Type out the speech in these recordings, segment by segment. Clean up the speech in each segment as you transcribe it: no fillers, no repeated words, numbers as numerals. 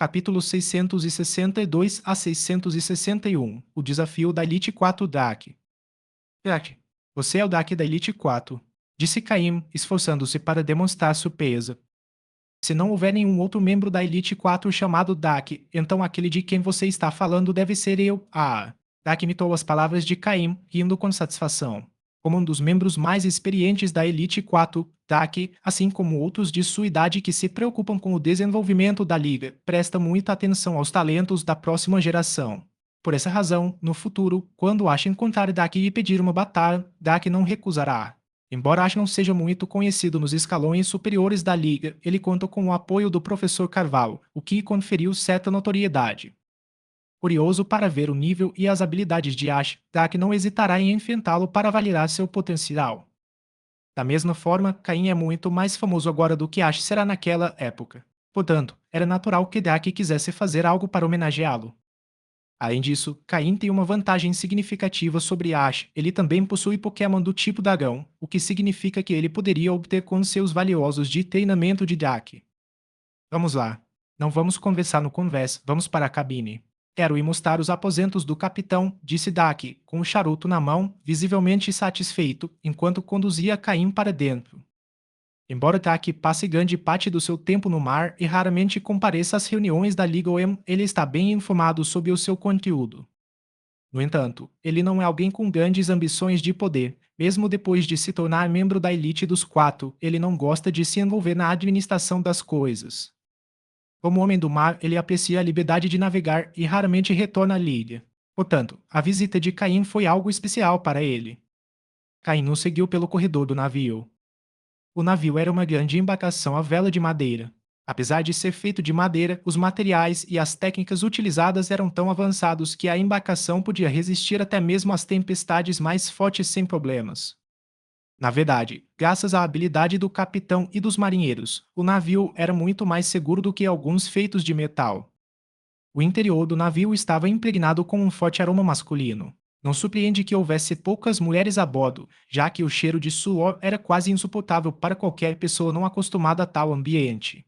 Capítulo 662 a 661. O desafio da Elite 4 Dak. Dak, você é o Dak da Elite 4, disse Caim, esforçando-se para demonstrar surpresa. Se não houver nenhum outro membro da Elite 4 chamado Dak, então aquele de quem você está falando deve ser eu. Ah! Dak imitou as palavras de Caim, rindo com satisfação. Como um dos membros mais experientes da Elite 4, Dak, assim como outros de sua idade que se preocupam com o desenvolvimento da liga, presta muita atenção aos talentos da próxima geração. Por essa razão, no futuro, quando Ash encontrar Dak e pedir uma batalha, Dak não recusará. Embora Ash não seja muito conhecido nos escalões superiores da liga, ele conta com o apoio do professor Carvalho, o que conferiu certa notoriedade. Curioso para ver o nível e as habilidades de Ash, Dak não hesitará em enfrentá-lo para avaliar seu potencial. Da mesma forma, Caim é muito mais famoso agora do que Ash será naquela época. Portanto, era natural que Dak quisesse fazer algo para homenageá-lo. Além disso, Caim tem uma vantagem significativa sobre Ash. Ele também possui Pokémon do tipo Dragão, o que significa que ele poderia obter com seus valiosos de treinamento de Dak. Vamos lá. Não vamos conversar no convés, vamos para a cabine. Quero ir mostrar os aposentos do capitão, disse Dak, com o charuto na mão, visivelmente satisfeito, enquanto conduzia Caim para dentro. Embora Dak passe grande parte do seu tempo no mar e raramente compareça às reuniões da Liga OM, ele está bem informado sobre o seu conteúdo. No entanto, ele não é alguém com grandes ambições de poder. Mesmo depois de se tornar membro da elite dos quatro, ele não gosta de se envolver na administração das coisas. Como homem do mar, ele aprecia a liberdade de navegar e raramente retorna à ilha. Portanto, a visita de Caim foi algo especial para ele. Caim o seguiu pelo corredor do navio. O navio era uma grande embarcação à vela de madeira. Apesar de ser feito de madeira, os materiais e as técnicas utilizadas eram tão avançados que a embarcação podia resistir até mesmo às tempestades mais fortes sem problemas. Na verdade, graças à habilidade do capitão e dos marinheiros, o navio era muito mais seguro do que alguns feitos de metal. O interior do navio estava impregnado com um forte aroma masculino. Não surpreende que houvesse poucas mulheres a bordo, já que o cheiro de suor era quase insuportável para qualquer pessoa não acostumada a tal ambiente.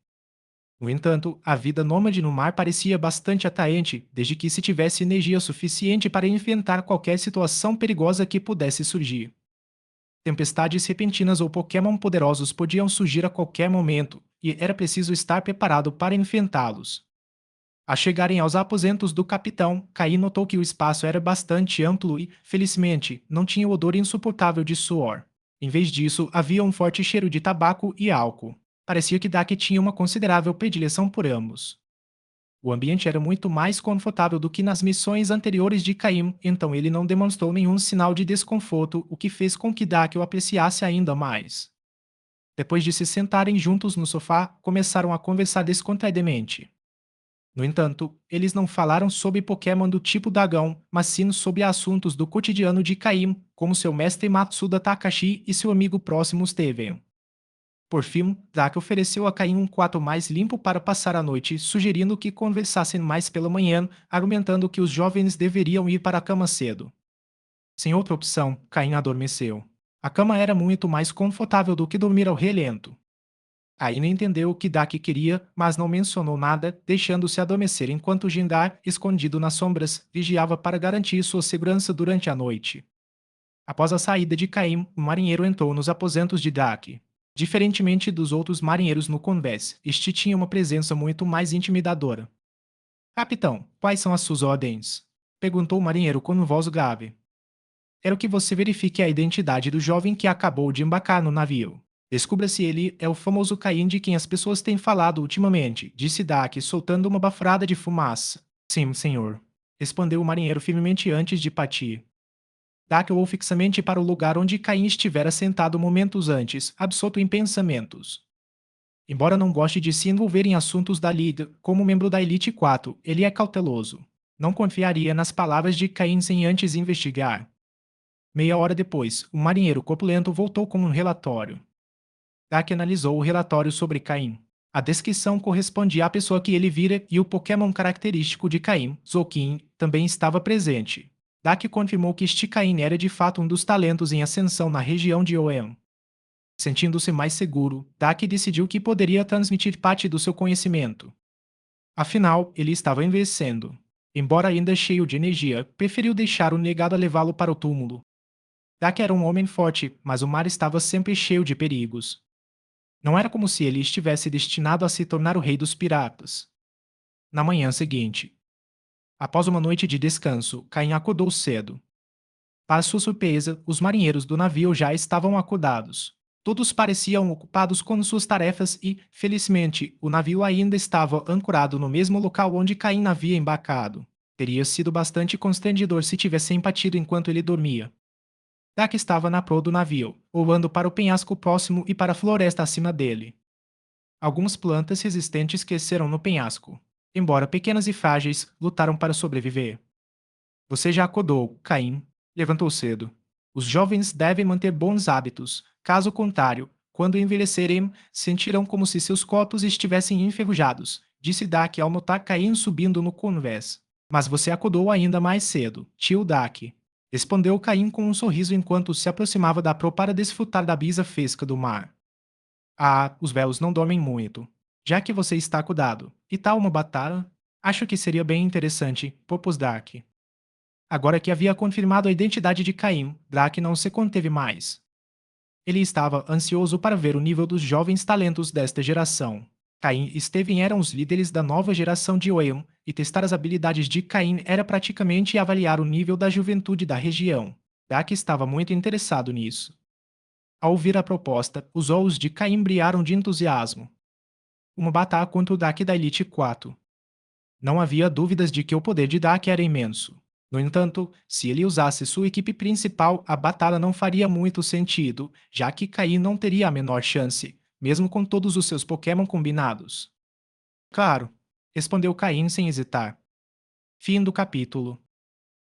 No entanto, a vida nômade no mar parecia bastante atraente, desde que se tivesse energia suficiente para enfrentar qualquer situação perigosa que pudesse surgir. Tempestades repentinas ou Pokémon poderosos podiam surgir a qualquer momento, e era preciso estar preparado para enfrentá-los. Ao chegarem aos aposentos do capitão, Caim notou que o espaço era bastante amplo e, felizmente, não tinha o odor insuportável de suor. Em vez disso, havia um forte cheiro de tabaco e álcool. Parecia que Dak tinha uma considerável predileção por ambos. O ambiente era muito mais confortável do que nas missões anteriores de Caim, então ele não demonstrou nenhum sinal de desconforto, o que fez com que Dak o apreciasse ainda mais. Depois de se sentarem juntos no sofá, começaram a conversar descontraidamente. No entanto, eles não falaram sobre Pokémon do tipo Dragão, mas sim sobre assuntos do cotidiano de Caim, como seu mestre Matsuda Takashi e seu amigo próximo Steven. Por fim, Dak ofereceu a Caim um quarto mais limpo para passar a noite, sugerindo que conversassem mais pela manhã, argumentando que os jovens deveriam ir para a cama cedo. Sem outra opção, Caim adormeceu. A cama era muito mais confortável do que dormir ao relento. Caim entendeu o que Dak queria, mas não mencionou nada, deixando-se adormecer enquanto Jindar, escondido nas sombras, vigiava para garantir sua segurança durante a noite. Após a saída de Caim, o marinheiro entrou nos aposentos de Dak. Diferentemente dos outros marinheiros no convés, este tinha uma presença muito mais intimidadora. Capitão, quais são as suas ordens? Perguntou o marinheiro com voz grave. Quero que você verifique a identidade do jovem que acabou de embarcar no navio. Descubra se ele é o famoso Caim de quem as pessoas têm falado ultimamente, disse Dak, soltando uma bafurada de fumaça. Sim, senhor. Respondeu o marinheiro firmemente antes de partir. Dak olhou fixamente para o lugar onde Caim estivera sentado momentos antes, absorto em pensamentos. Embora não goste de se envolver em assuntos da Liga, como membro da Elite 4, ele é cauteloso. Não confiaria nas palavras de Caim sem antes investigar. Meia hora depois, o marinheiro corpulento voltou com um relatório. Dak analisou o relatório sobre Caim. A descrição correspondia à pessoa que ele vira e o Pokémon característico de Caim, Zokin, também estava presente. Dak confirmou que este Caim era de fato um dos talentos em ascensão na região de Oem. Sentindo-se mais seguro, Dak decidiu que poderia transmitir parte do seu conhecimento. Afinal, ele estava envelhecendo. Embora ainda cheio de energia, preferiu deixar o negado a levá-lo para o túmulo. Dak era um homem forte, mas o mar estava sempre cheio de perigos. Não era como se ele estivesse destinado a se tornar o rei dos piratas. Na manhã seguinte, após uma noite de descanso, Caim acordou cedo. Para sua surpresa, os marinheiros do navio já estavam acordados. Todos pareciam ocupados com suas tarefas e, felizmente, o navio ainda estava ancorado no mesmo local onde Caim havia embarcado. Teria sido bastante constrangedor se tivessem partido enquanto ele dormia. Dak estava na proa do navio, olhando para o penhasco próximo e para a floresta acima dele. Algumas plantas resistentes cresceram no penhasco. Embora pequenas e frágeis, lutaram para sobreviver. Você já acordou, Caim. Levantou cedo. Os jovens devem manter bons hábitos. Caso contrário, quando envelhecerem, sentirão como se seus corpos estivessem enferrujados, disse Dak ao notar Caim subindo no convés. Mas você acordou ainda mais cedo, tio Dak. Respondeu Caim com um sorriso enquanto se aproximava da proa para desfrutar da brisa fresca do mar. Ah, os véus não dormem muito. Já que você está acordado, e tal uma batalha? Acho que seria bem interessante, propôs Dak. Agora que havia confirmado a identidade de Caim, Drake não se conteve mais. Ele estava ansioso para ver o nível dos jovens talentos desta geração. Caim e Steven eram os líderes da nova geração de Oem, e testar as habilidades de Caim era praticamente avaliar o nível da juventude da região. Drake estava muito interessado nisso. Ao ouvir a proposta, os olhos de Caim brilharam de entusiasmo. Uma batalha contra o Drake da Elite 4. Não havia dúvidas de que o poder de Dak era imenso. No entanto, se ele usasse sua equipe principal, a batalha não faria muito sentido, já que Caim não teria a menor chance, mesmo com todos os seus Pokémon combinados. Claro, respondeu Caim sem hesitar. Fim do capítulo.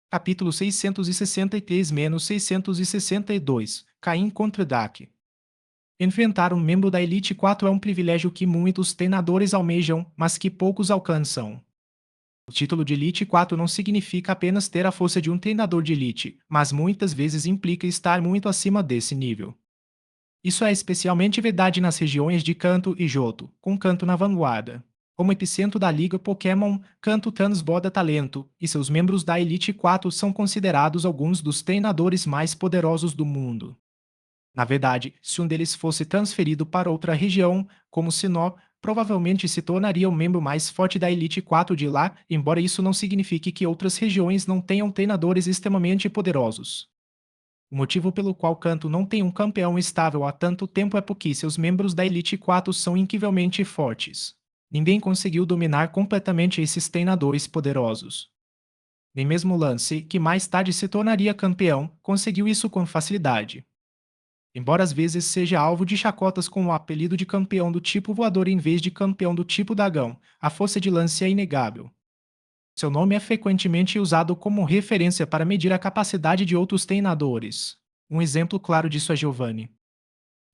Capítulo 663-662. Caim contra Dak. Enfrentar um membro da Elite 4 é um privilégio que muitos treinadores almejam, mas que poucos alcançam. O título de Elite 4 não significa apenas ter a força de um treinador de elite, mas muitas vezes implica estar muito acima desse nível. Isso é especialmente verdade nas regiões de Kanto e Johto, com Kanto na vanguarda. Como epicentro da Liga Pokémon, Kanto transborda talento, e seus membros da Elite 4 são considerados alguns dos treinadores mais poderosos do mundo. Na verdade, se um deles fosse transferido para outra região, como Sinnoh, provavelmente se tornaria o membro mais forte da Elite 4 de lá, embora isso não signifique que outras regiões não tenham treinadores extremamente poderosos. O motivo pelo qual Kanto não tem um campeão estável há tanto tempo é porque seus membros da Elite 4 são incrivelmente fortes. Ninguém conseguiu dominar completamente esses treinadores poderosos. Nem mesmo Lance, que mais tarde se tornaria campeão, conseguiu isso com facilidade. Embora às vezes seja alvo de chacotas com o apelido de campeão do tipo voador em vez de campeão do tipo dragão, a força de Lance é inegável. Seu nome é frequentemente usado como referência para medir a capacidade de outros treinadores. Um exemplo claro disso é Giovanni.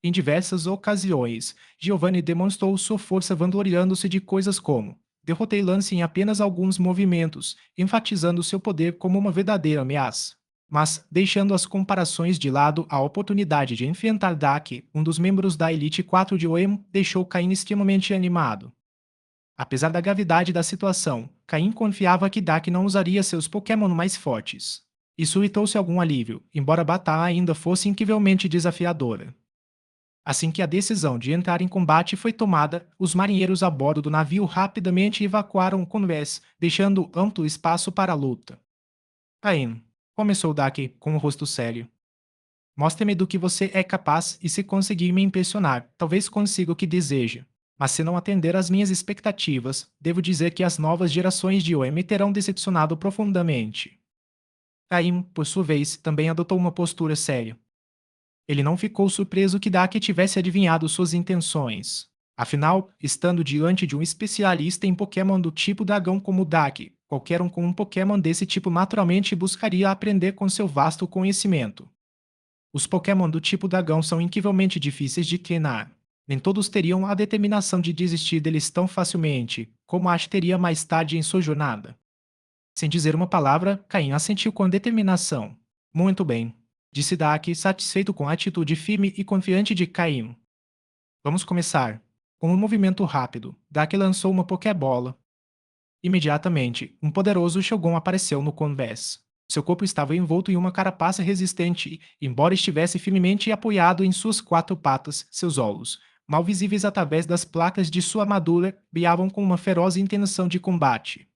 Em diversas ocasiões, Giovanni demonstrou sua força vangloriando-se de coisas como: derrotei Lance em apenas alguns movimentos, enfatizando seu poder como uma verdadeira ameaça. Mas, deixando as comparações de lado, a oportunidade de enfrentar Dak, um dos membros da Elite 4 de Oem, deixou Caim extremamente animado. Apesar da gravidade da situação, Caim confiava que Dak não usaria seus Pokémon mais fortes. Isso lhe trouxe algum alívio, embora a batalha ainda fosse incrivelmente desafiadora. Assim que a decisão de entrar em combate foi tomada, os marinheiros a bordo do navio rapidamente evacuaram o convés, deixando amplo espaço para a luta. Caim, começou Dak com o rosto sério. Mostre-me do que você é capaz e se conseguir me impressionar, talvez consiga o que deseja. Mas se não atender às minhas expectativas, devo dizer que as novas gerações de OM terão decepcionado profundamente. Caim, por sua vez, também adotou uma postura séria. Ele não ficou surpreso que Dak tivesse adivinhado suas intenções. Afinal, estando diante de um especialista em Pokémon do tipo dragão como Dak, qualquer um com um Pokémon desse tipo naturalmente buscaria aprender com seu vasto conhecimento. Os Pokémon do tipo dragão são incrivelmente difíceis de treinar. Nem todos teriam a determinação de desistir deles tão facilmente, como Ash teria mais tarde em sua jornada. Sem dizer uma palavra, Caim assentiu com determinação. Muito bem, disse Dak, satisfeito com a atitude firme e confiante de Caim. Vamos começar. Com um movimento rápido, Dak lançou uma Pokébola. Imediatamente, um poderoso Shogun apareceu no convés. Seu corpo estava envolto em uma carapaça resistente, e, embora estivesse firmemente apoiado em suas quatro patas, seus olhos, mal visíveis através das placas de sua armadura, brilhavam com uma feroz intenção de combate.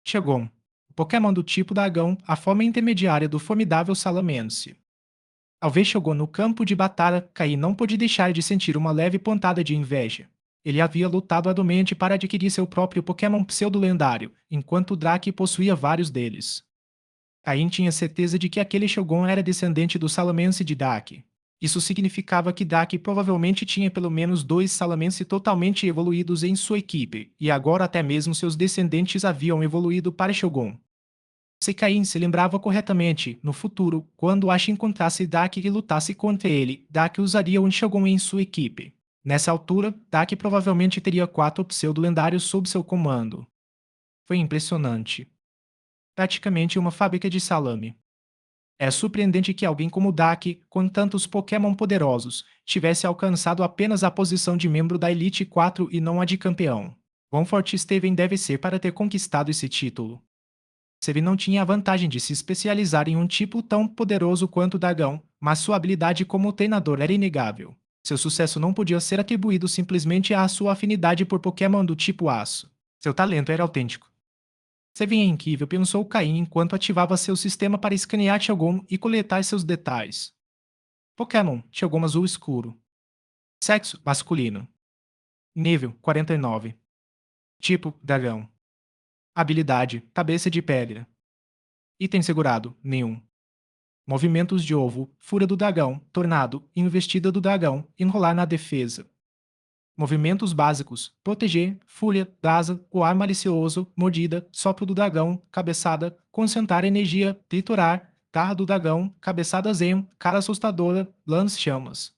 Shogun, o Pokémon do tipo dragão, a forma intermediária do formidável Salamence. Ao ver Shogun no campo de batalha, Kai não pôde deixar de sentir uma leve pontada de inveja. Ele havia lutado arduamente para adquirir seu próprio Pokémon pseudo-lendário, enquanto Drake possuía vários deles. Caim tinha certeza de que aquele Shogun era descendente do Salamence de Drake. Isso significava que Drake provavelmente tinha pelo menos dois Salamence totalmente evoluídos em sua equipe, e agora até mesmo seus descendentes haviam evoluído para Shogun. Se Caim se lembrava corretamente, no futuro, quando Ash encontrasse Dak e lutasse contra ele, Dak usaria um Shogun em sua equipe. Nessa altura, Dak provavelmente teria quatro pseudo-lendários sob seu comando. Foi impressionante. Praticamente uma fábrica de salame. É surpreendente que alguém como Dak, com tantos Pokémon poderosos, tivesse alcançado apenas a posição de membro da Elite 4 e não a de campeão. Quão forte Steven deve ser para ter conquistado esse título? Ele não tinha a vantagem de se especializar em um tipo tão poderoso quanto o dragão, mas sua habilidade como treinador era inegável. Seu sucesso não podia ser atribuído simplesmente à sua afinidade por Pokémon do tipo aço. Seu talento era autêntico. Seven é incrível, pensou Caim enquanto ativava seu sistema para escanear Shogun e coletar seus detalhes. Pokémon, Shogun azul escuro. Sexo, masculino. Nível, 49. Tipo, dragão. Habilidade, cabeça de pedra. Item segurado, nenhum. Movimentos de ovo, fúria do dragão, tornado, investida do dragão, enrolar na defesa. Movimentos básicos, proteger, fúria, brasa, coar malicioso, mordida, sopro do dragão, cabeçada, concentrar energia, triturar, garra do dragão, cabeçada zen, cara assustadora, lance-chamas.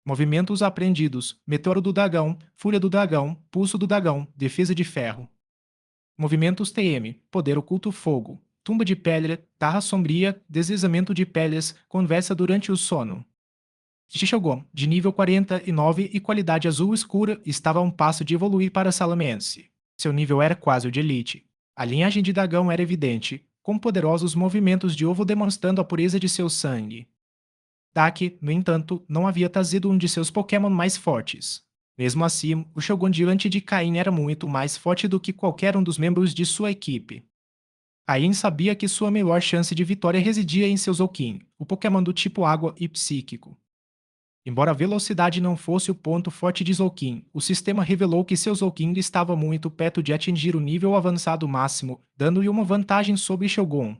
Movimentos aprendidos, meteoro do dragão, fúria do dragão, pulso do dragão, defesa de ferro. Movimentos TM, poder oculto fogo, tumba de pedra, tarra sombria, deslizamento de pedras, conversa durante o sono. Shogun, de nível 49 e qualidade azul escura, estava a um passo de evoluir para Salamence. Seu nível era quase o de Elite. A linhagem de dragão era evidente, com poderosos movimentos de ovo demonstrando a pureza de seu sangue. Dak, no entanto, não havia trazido um de seus Pokémon mais fortes. Mesmo assim, o Shogun diante de Cain era muito mais forte do que qualquer um dos membros de sua equipe. Cain sabia que sua melhor chance de vitória residia em seu Zoukin, o Pokémon do tipo água e psíquico. Embora a velocidade não fosse o ponto forte de Zoukin, o sistema revelou que seu Zoukin estava muito perto de atingir o nível avançado máximo, dando-lhe uma vantagem sobre Shogun.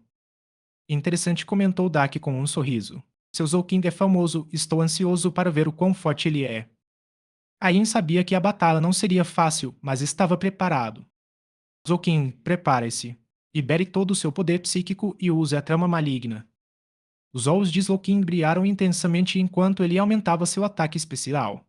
Interessante, comentou Dak com um sorriso. Seu Zoukin é famoso, estou ansioso para ver o quão forte ele é. Cain sabia que a batalha não seria fácil, mas estava preparado. Zoukin, prepare-se. Libere todo o seu poder psíquico e use a trama maligna. Os olhos de Zoukin brilharam intensamente enquanto ele aumentava seu ataque especial.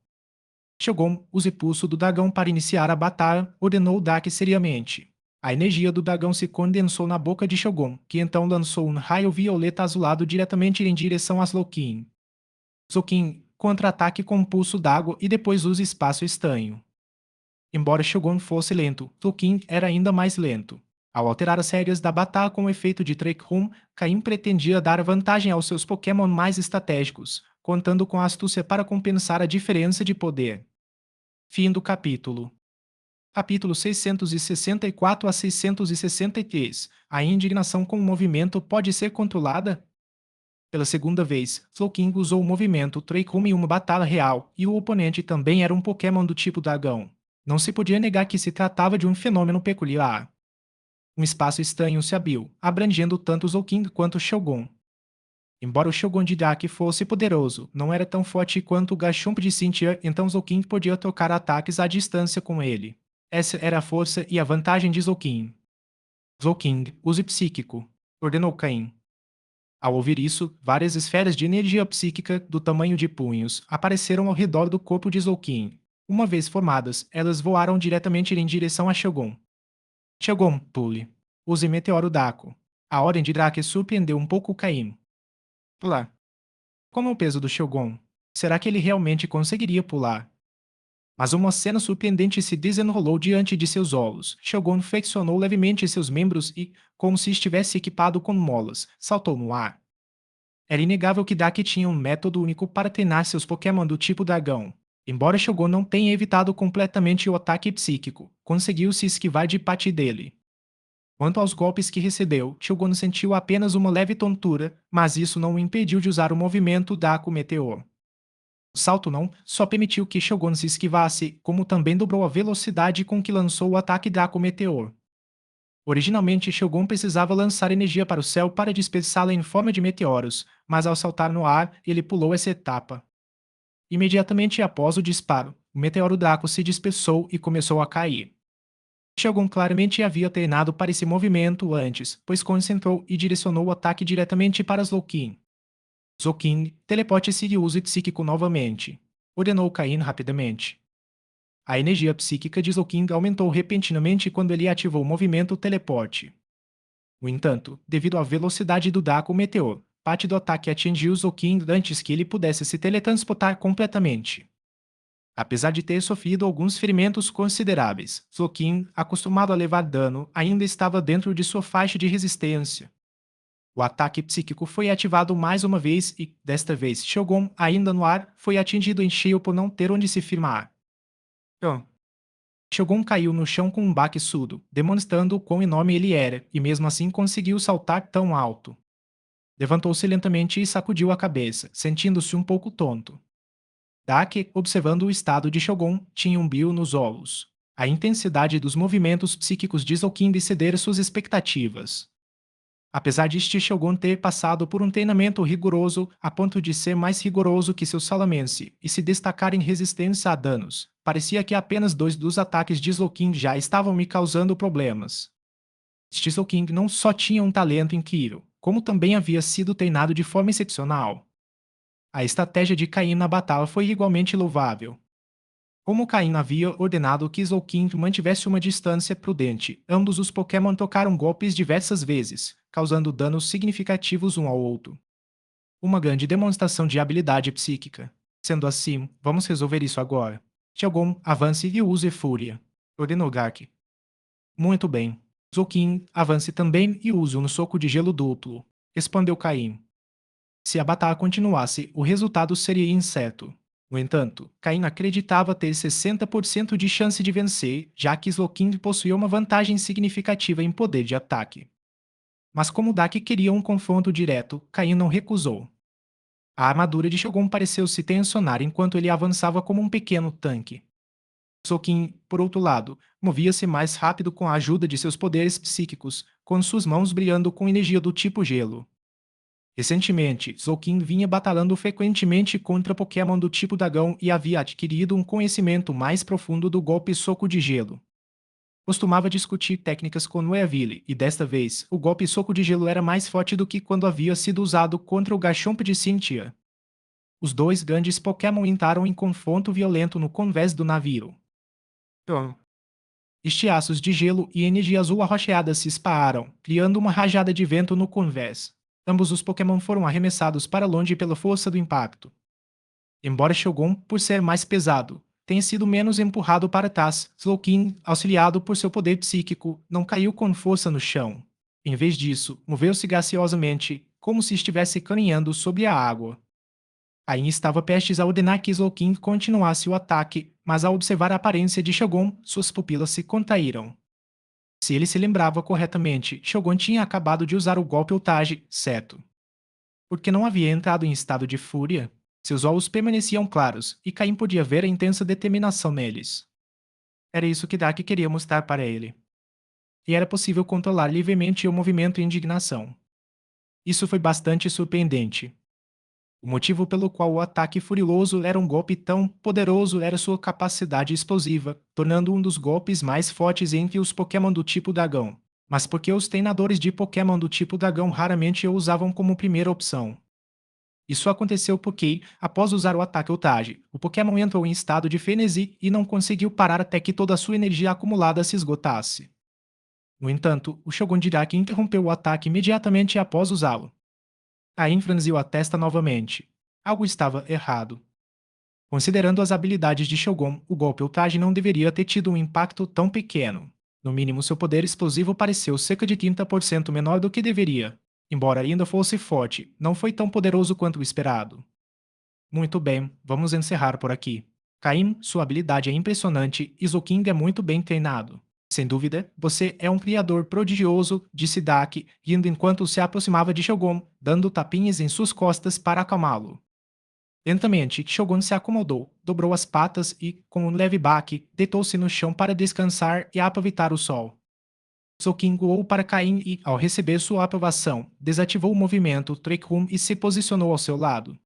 Shogun, use pulso do dragão para iniciar a batalha, ordenou Dak seriamente. A energia do dragão se condensou na boca de Shogun, que então lançou um raio violeta azulado diretamente em direção a Zoukin. Zoukin, contra-ataque com um pulso d'água e depois use espaço estanho. Embora Shogun fosse lento, Zoukin era ainda mais lento. Ao alterar as regras da batalha com o efeito de Trick Room, Caim pretendia dar vantagem aos seus Pokémon mais estratégicos, contando com a astúcia para compensar a diferença de poder. Fim do capítulo. Capítulo 664 a 663. A indignação com o movimento pode ser controlada? Pela segunda vez, Slowking usou o movimento Trick Room em uma batalha real, e o oponente também era um Pokémon do tipo dragão. Não se podia negar que se tratava de um fenômeno peculiar. Um espaço estranho se abriu, abrangendo tanto Zoukin quanto Shogun. Embora o Shogun de Dak fosse poderoso, não era tão forte quanto o Garchomp de Cynthia, então Zoukin podia trocar ataques à distância com ele. Essa era a força e a vantagem de Zoukin. Zoukin, use psíquico, ordenou Caim. Ao ouvir isso, várias esferas de energia psíquica, do tamanho de punhos, apareceram ao redor do corpo de Zoukin. Uma vez formadas, elas voaram diretamente em direção a Shogun. Shogun, pule. Use Meteoro Dako. A ordem de Drake surpreendeu um pouco Caim. Pular. Como é o peso do Shogun? Será que ele realmente conseguiria pular? Mas uma cena surpreendente se desenrolou diante de seus olhos. Shogun flexionou levemente seus membros e, como se estivesse equipado com molas, saltou no ar. Era inegável que Daki tinha um método único para treinar seus Pokémon do tipo dragão. Embora Shogun não tenha evitado completamente o ataque psíquico, conseguiu se esquivar de parte dele. Quanto aos golpes que recebeu, Shogun sentiu apenas uma leve tontura, mas isso não o impediu de usar o movimento Daku Meteor. O salto não só permitiu que Shogun se esquivasse, como também dobrou a velocidade com que lançou o ataque Daku Meteor. Originalmente, Shogun precisava lançar energia para o céu para dispersá-la em forma de meteoros, mas ao saltar no ar, ele pulou essa etapa. Imediatamente após o disparo, o meteoro Draco se dispersou e começou a cair. Shogun claramente havia treinado para esse movimento antes, pois concentrou e direcionou o ataque diretamente para Zoukin. Zoukin, teleporte-se e use psíquico novamente, ordenou Cain rapidamente. A energia psíquica de Zoukin aumentou repentinamente quando ele ativou o movimento teleporte. No entanto, devido à velocidade do Daco Meteor, parte do ataque atingiu Zoukin antes que ele pudesse se teletransportar completamente. Apesar de ter sofrido alguns ferimentos consideráveis, Zoukin, acostumado a levar dano, ainda estava dentro de sua faixa de resistência. O ataque psíquico foi ativado mais uma vez e, desta vez, Shogun, ainda no ar, foi atingido em cheio por não ter onde se firmar. Shogun caiu no chão com um baque surdo, demonstrando o quão enorme ele era, e mesmo assim conseguiu saltar tão alto. Levantou-se lentamente e sacudiu a cabeça, sentindo-se um pouco tonto. Dake, observando o estado de Shogun, tinha um brilho nos olhos. A intensidade dos movimentos psíquicos de Zoukin exceder suas expectativas. Apesar de este Shogun ter passado por um treinamento rigoroso a ponto de ser mais rigoroso que seu Salamense e se destacar em resistência a danos, parecia que apenas 2 dos ataques de Zoukin já estavam me causando problemas. Este Zoukin não só tinha um talento incrível, como também havia sido treinado de forma excepcional. A estratégia de Caim na batalha foi igualmente louvável. Como Caim havia ordenado que Zoukin mantivesse uma distância prudente, ambos os Pokémon tocaram golpes diversas vezes, causando danos significativos um ao outro. Uma grande demonstração de habilidade psíquica. Sendo assim, vamos resolver isso agora. Shogun, avance e use Fúria, ordenou Gaki. Muito bem. Zoukin, avance também e use um soco de gelo duplo, respondeu Caim. Se a batalha continuasse, o resultado seria incerto. No entanto, Caim acreditava ter 60% de chance de vencer, já que Zoukin possuía uma vantagem significativa em poder de ataque. Mas como Daki queria um confronto direto, Caim não recusou. A armadura de Shogun pareceu se tensionar enquanto ele avançava como um pequeno tanque. Zoukin, por outro lado, movia-se mais rápido com a ajuda de seus poderes psíquicos, com suas mãos brilhando com energia do tipo gelo. Recentemente, Zoukin vinha batalhando frequentemente contra Pokémon do tipo dragão e havia adquirido um conhecimento mais profundo do golpe soco de gelo. Costumava discutir técnicas com Noeville, e desta vez, o golpe soco de gelo era mais forte do que quando havia sido usado contra o Garchomp de Cynthia. Os dois grandes Pokémon entraram em confronto violento no convés do navio. Estiaços de gelo e energia azul arroxeada se espalharam, criando uma rajada de vento no convés. Ambos os Pokémon foram arremessados para longe pela força do impacto. Embora Shogun, por ser mais pesado, tenha sido menos empurrado para trás, Slowking, auxiliado por seu poder psíquico, não caiu com força no chão. Em vez disso, moveu-se graciosamente, como se estivesse caminhando sobre a água. Ain estava prestes a ordenar que Slowking continuasse o ataque, mas ao observar a aparência de Shogun, suas pupilas se contraíram. Se ele se lembrava corretamente, Shogun tinha acabado de usar o golpe Ultage, certo? Porque não havia entrado em estado de fúria, seus olhos permaneciam claros, e Caim podia ver a intensa determinação neles. Era isso que Dark queria mostrar para ele. E era possível controlar livremente o movimento e indignação. Isso foi bastante surpreendente. O motivo pelo qual o ataque furioso era um golpe tão poderoso era sua capacidade explosiva, tornando um dos golpes mais fortes entre os Pokémon do tipo dragão. Mas porque os treinadores de Pokémon do tipo dragão raramente o usavam como primeira opção. Isso aconteceu porque, após usar o ataque Ultage, o Pokémon entrou em estado de frenesi e não conseguiu parar até que toda a sua energia acumulada se esgotasse. No entanto, o Shogun Jiraiya interrompeu o ataque imediatamente após usá-lo. Aí franziu a testa novamente. Algo estava errado. Considerando as habilidades de Shogun, o golpe ultraje não deveria ter tido um impacto tão pequeno. No mínimo, seu poder explosivo pareceu cerca de 30% menor do que deveria. Embora ainda fosse forte, não foi tão poderoso quanto o esperado. Muito bem, vamos encerrar por aqui. Caim, sua habilidade é impressionante e Zouking é muito bem treinado. Sem dúvida, você é um criador prodigioso, disse Dak, rindo enquanto se aproximava de Shogun, dando tapinhas em suas costas para acalmá-lo. Lentamente, Shogun se acomodou, dobrou as patas e, com um leve baque, deitou-se no chão para descansar e aproveitar o sol. Zouking voou para Caim e, ao receber sua aprovação, desativou o movimento Trick Room e se posicionou ao seu lado.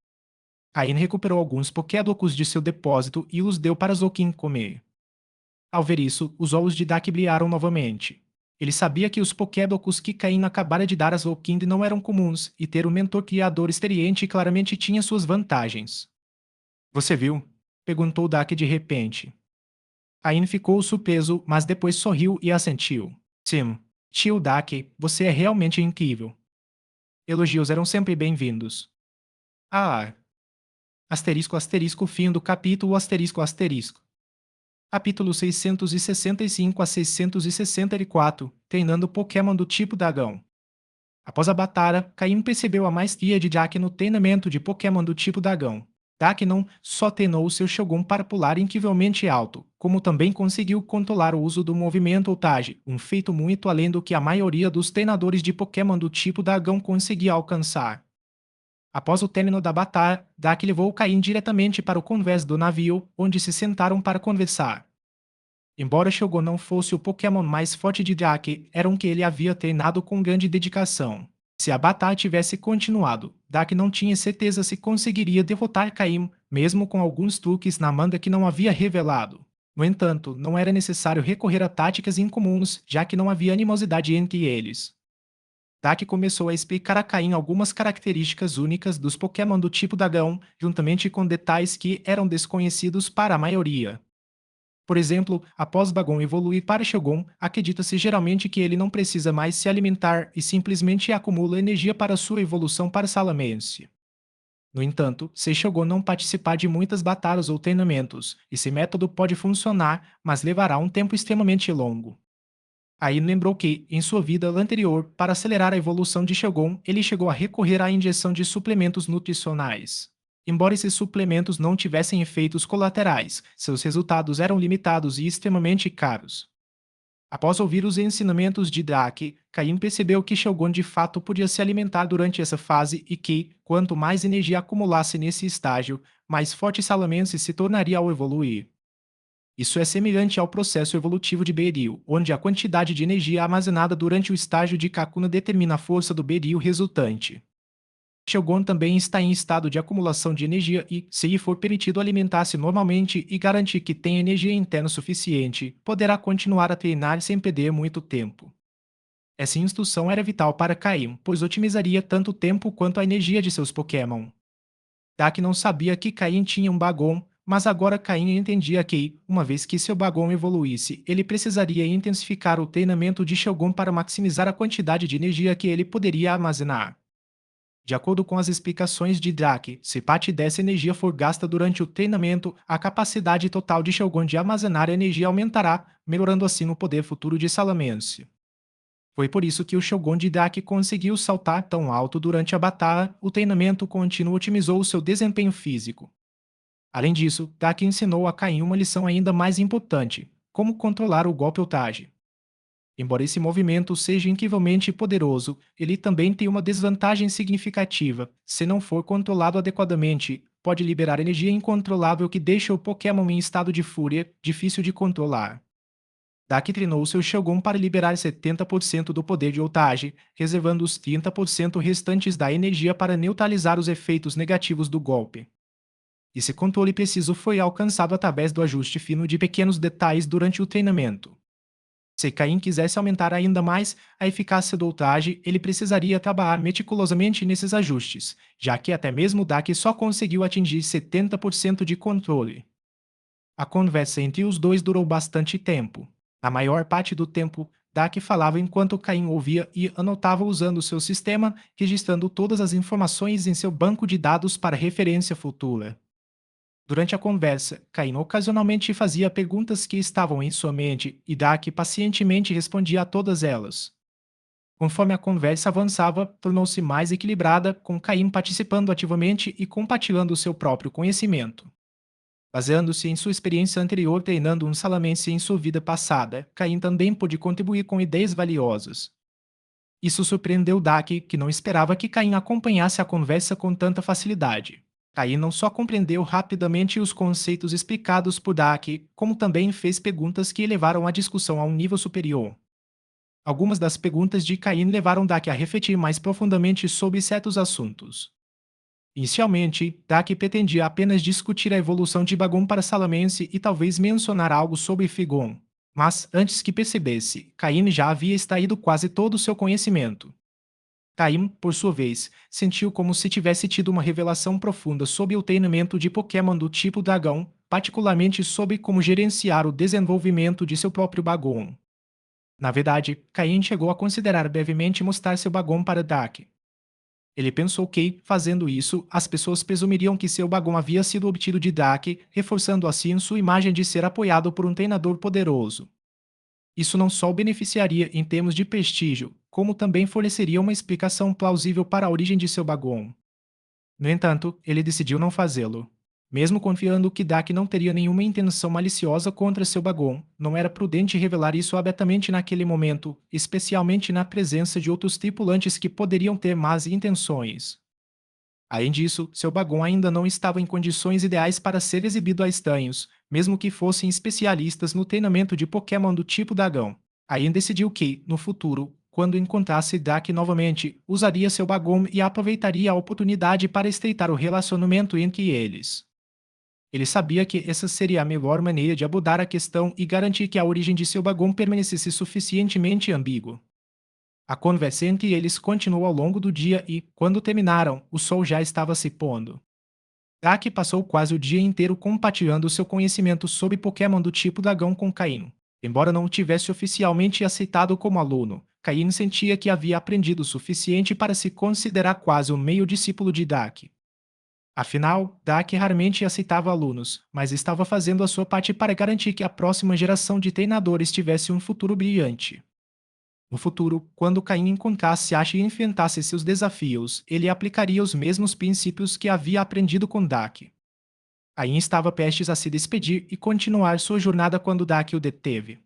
Caim recuperou alguns Pokéblocos de seu depósito e os deu para Zouking comer. Ao ver isso, os olhos de Dak brilharam novamente. Ele sabia que os Pokéblocos que Caim acabara de dar a Zouking não eram comuns, e ter um mentor criador experiente claramente tinha suas vantagens. Você viu? Perguntou Dak de repente. Caim ficou surpreso, mas depois sorriu e assentiu. Sim, tio Dak, você é realmente incrível. Elogios eram sempre bem-vindos. Ah, asterisco asterisco fim do capítulo asterisco asterisco. Capítulo 665 a 664, treinando Pokémon do tipo Dragão. Após a batalha, Caim percebeu a maestria de Dak no treinamento de Pokémon do tipo Dragão. Dak não só treinou seu Shogun para pular incrivelmente alto, como também conseguiu controlar o uso do movimento Otage, um feito muito além do que a maioria dos treinadores de Pokémon do tipo Dragão conseguia alcançar. Após o término da batalha, Dak levou Caim diretamente para o convés do navio, onde se sentaram para conversar. Embora Shogun não fosse o Pokémon mais forte de Dak, era um que ele havia treinado com grande dedicação. Se a batalha tivesse continuado, Dak não tinha certeza se conseguiria derrotar Caim, mesmo com alguns truques na manga que não havia revelado. No entanto, não era necessário recorrer a táticas incomuns, já que não havia animosidade entre eles. Dak começou a explicar a Caim algumas características únicas dos Pokémon do tipo Dragão, juntamente com detalhes que eram desconhecidos para a maioria. Por exemplo, após Bagon evoluir para Shogun, acredita-se geralmente que ele não precisa mais se alimentar e simplesmente acumula energia para sua evolução para Salamence. No entanto, se Shogun não participar de muitas batalhas ou treinamentos, esse método pode funcionar, mas levará um tempo extremamente longo. Aí lembrou que, em sua vida anterior, para acelerar a evolução de Shogun, ele chegou a recorrer à injeção de suplementos nutricionais. Embora esses suplementos não tivessem efeitos colaterais, seus resultados eram limitados e extremamente caros. Após ouvir os ensinamentos de Dak, Caim percebeu que Shogun de fato podia se alimentar durante essa fase e que, quanto mais energia acumulasse nesse estágio, mais forte Salamence se tornaria ao evoluir. Isso é semelhante ao processo evolutivo de Beryl, onde a quantidade de energia armazenada durante o estágio de Kakuna determina a força do Beryl resultante. Shogun também está em estado de acumulação de energia e, se lhe for permitido alimentar-se normalmente e garantir que tem energia interna suficiente, poderá continuar a treinar sem perder muito tempo. Essa instrução era vital para Caim, pois otimizaria tanto o tempo quanto a energia de seus Pokémon. Dak não sabia que Caim tinha um Bagon, mas agora Caim entendia que, uma vez que seu Bagon evoluísse, ele precisaria intensificar o treinamento de Shogun para maximizar a quantidade de energia que ele poderia armazenar. De acordo com as explicações de Dak, se parte dessa energia for gasta durante o treinamento, a capacidade total de Shogun de armazenar energia aumentará, melhorando assim o poder futuro de Salamence. Foi por isso que o Shogun de Dak conseguiu saltar tão alto durante a batalha, o treinamento contínuo otimizou seu desempenho físico. Além disso, Dak ensinou a Caim uma lição ainda mais importante: como controlar o golpe Otage. Embora esse movimento seja incrivelmente poderoso, ele também tem uma desvantagem significativa. Se não for controlado adequadamente, pode liberar energia incontrolável que deixa o Pokémon em estado de fúria, difícil de controlar. Dak treinou seu Shogun para liberar 70% do poder de Otage, reservando os 30% restantes da energia para neutralizar os efeitos negativos do golpe. Esse controle preciso foi alcançado através do ajuste fino de pequenos detalhes durante o treinamento. Se Caim quisesse aumentar ainda mais a eficácia do ultraje, ele precisaria trabalhar meticulosamente nesses ajustes, já que até mesmo Dak só conseguiu atingir 70% de controle. A conversa entre os dois durou bastante tempo. Na maior parte do tempo, Dak falava enquanto Caim ouvia e anotava usando seu sistema, registrando todas as informações em seu banco de dados para referência futura. Durante a conversa, Caim ocasionalmente fazia perguntas que estavam em sua mente e Dak pacientemente respondia a todas elas. Conforme a conversa avançava, tornou-se mais equilibrada, com Caim participando ativamente e compartilhando seu próprio conhecimento. Baseando-se em sua experiência anterior treinando um salamense em sua vida passada, Caim também pôde contribuir com ideias valiosas. Isso surpreendeu Dak, que não esperava que Caim acompanhasse a conversa com tanta facilidade. Caim não só compreendeu rapidamente os conceitos explicados por Dak, como também fez perguntas que levaram a discussão a um nível superior. Algumas das perguntas de Caim levaram Dak a refletir mais profundamente sobre certos assuntos. Inicialmente, Dak pretendia apenas discutir a evolução de Bagon para Salamense e talvez mencionar algo sobre Figon. Mas, antes que percebesse, Caim já havia extraído quase todo o seu conhecimento. Caim, por sua vez, sentiu como se tivesse tido uma revelação profunda sobre o treinamento de Pokémon do tipo Dragão, particularmente sobre como gerenciar o desenvolvimento de seu próprio Bagon. Na verdade, Caim chegou a considerar brevemente mostrar seu Bagon para Dak. Ele pensou que, fazendo isso, as pessoas presumiriam que seu Bagon havia sido obtido de Dak, reforçando assim sua imagem de ser apoiado por um treinador poderoso. Isso não só o beneficiaria em termos de prestígio, como também forneceria uma explicação plausível para a origem de seu Bagon. No entanto, ele decidiu não fazê-lo. Mesmo confiando que Dak não teria nenhuma intenção maliciosa contra seu Bagon, não era prudente revelar isso abertamente naquele momento, especialmente na presença de outros tripulantes que poderiam ter más intenções. Além disso, seu Bagon ainda não estava em condições ideais para ser exibido a estranhos, mesmo que fossem especialistas no treinamento de Pokémon do tipo Dragão. Ain decidiu que, no futuro, quando encontrasse Dak novamente, usaria seu Bagon e aproveitaria a oportunidade para estreitar o relacionamento entre eles. Ele sabia que essa seria a melhor maneira de abordar a questão e garantir que a origem de seu Bagon permanecesse suficientemente ambígua. A conversa entre eles continuou ao longo do dia e, quando terminaram, o sol já estava se pondo. Dak passou quase o dia inteiro compartilhando seu conhecimento sobre Pokémon do tipo Dragão com Caim. Embora não o tivesse oficialmente aceitado como aluno, Caim sentia que havia aprendido o suficiente para se considerar quase um meio discípulo de Dak. Afinal, Dak raramente aceitava alunos, mas estava fazendo a sua parte para garantir que a próxima geração de treinadores tivesse um futuro brilhante. No futuro, quando Caim encontrasse Ash e enfrentasse seus desafios, ele aplicaria os mesmos princípios que havia aprendido com Dak. Caim estava prestes a se despedir e continuar sua jornada quando Dak o deteve.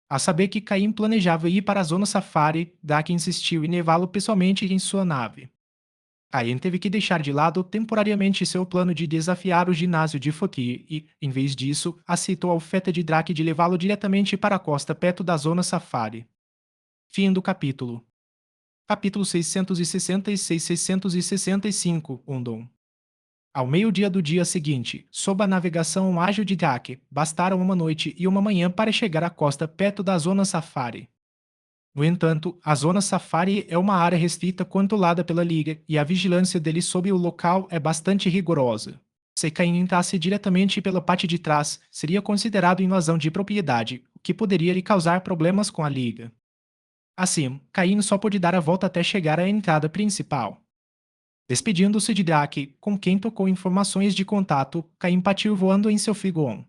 Ao saber que Caim planejava ir para a Zona Safari, Dak insistiu em levá-lo pessoalmente em sua nave. Caim teve que deixar de lado temporariamente seu plano de desafiar o ginásio de Fotir e, em vez disso, aceitou a oferta de Dak de levá-lo diretamente para a costa perto da Zona Safari. Fim do capítulo. Capítulo 666-665, Undon. Ao meio-dia do dia seguinte, sob a navegação ágil de Dak, bastaram uma noite e uma manhã para chegar à costa perto da Zona Safari. No entanto, a Zona Safari é uma área restrita controlada pela Liga e a vigilância deles sobre o local é bastante rigorosa. Se Caim entrasse diretamente pela parte de trás, seria considerado invasão de propriedade, o que poderia lhe causar problemas com a Liga. Assim, Caim só pôde dar a volta até chegar à entrada principal. Despedindo-se de Dak, com quem trocou informações de contato, Caim partiu voando em seu Figon.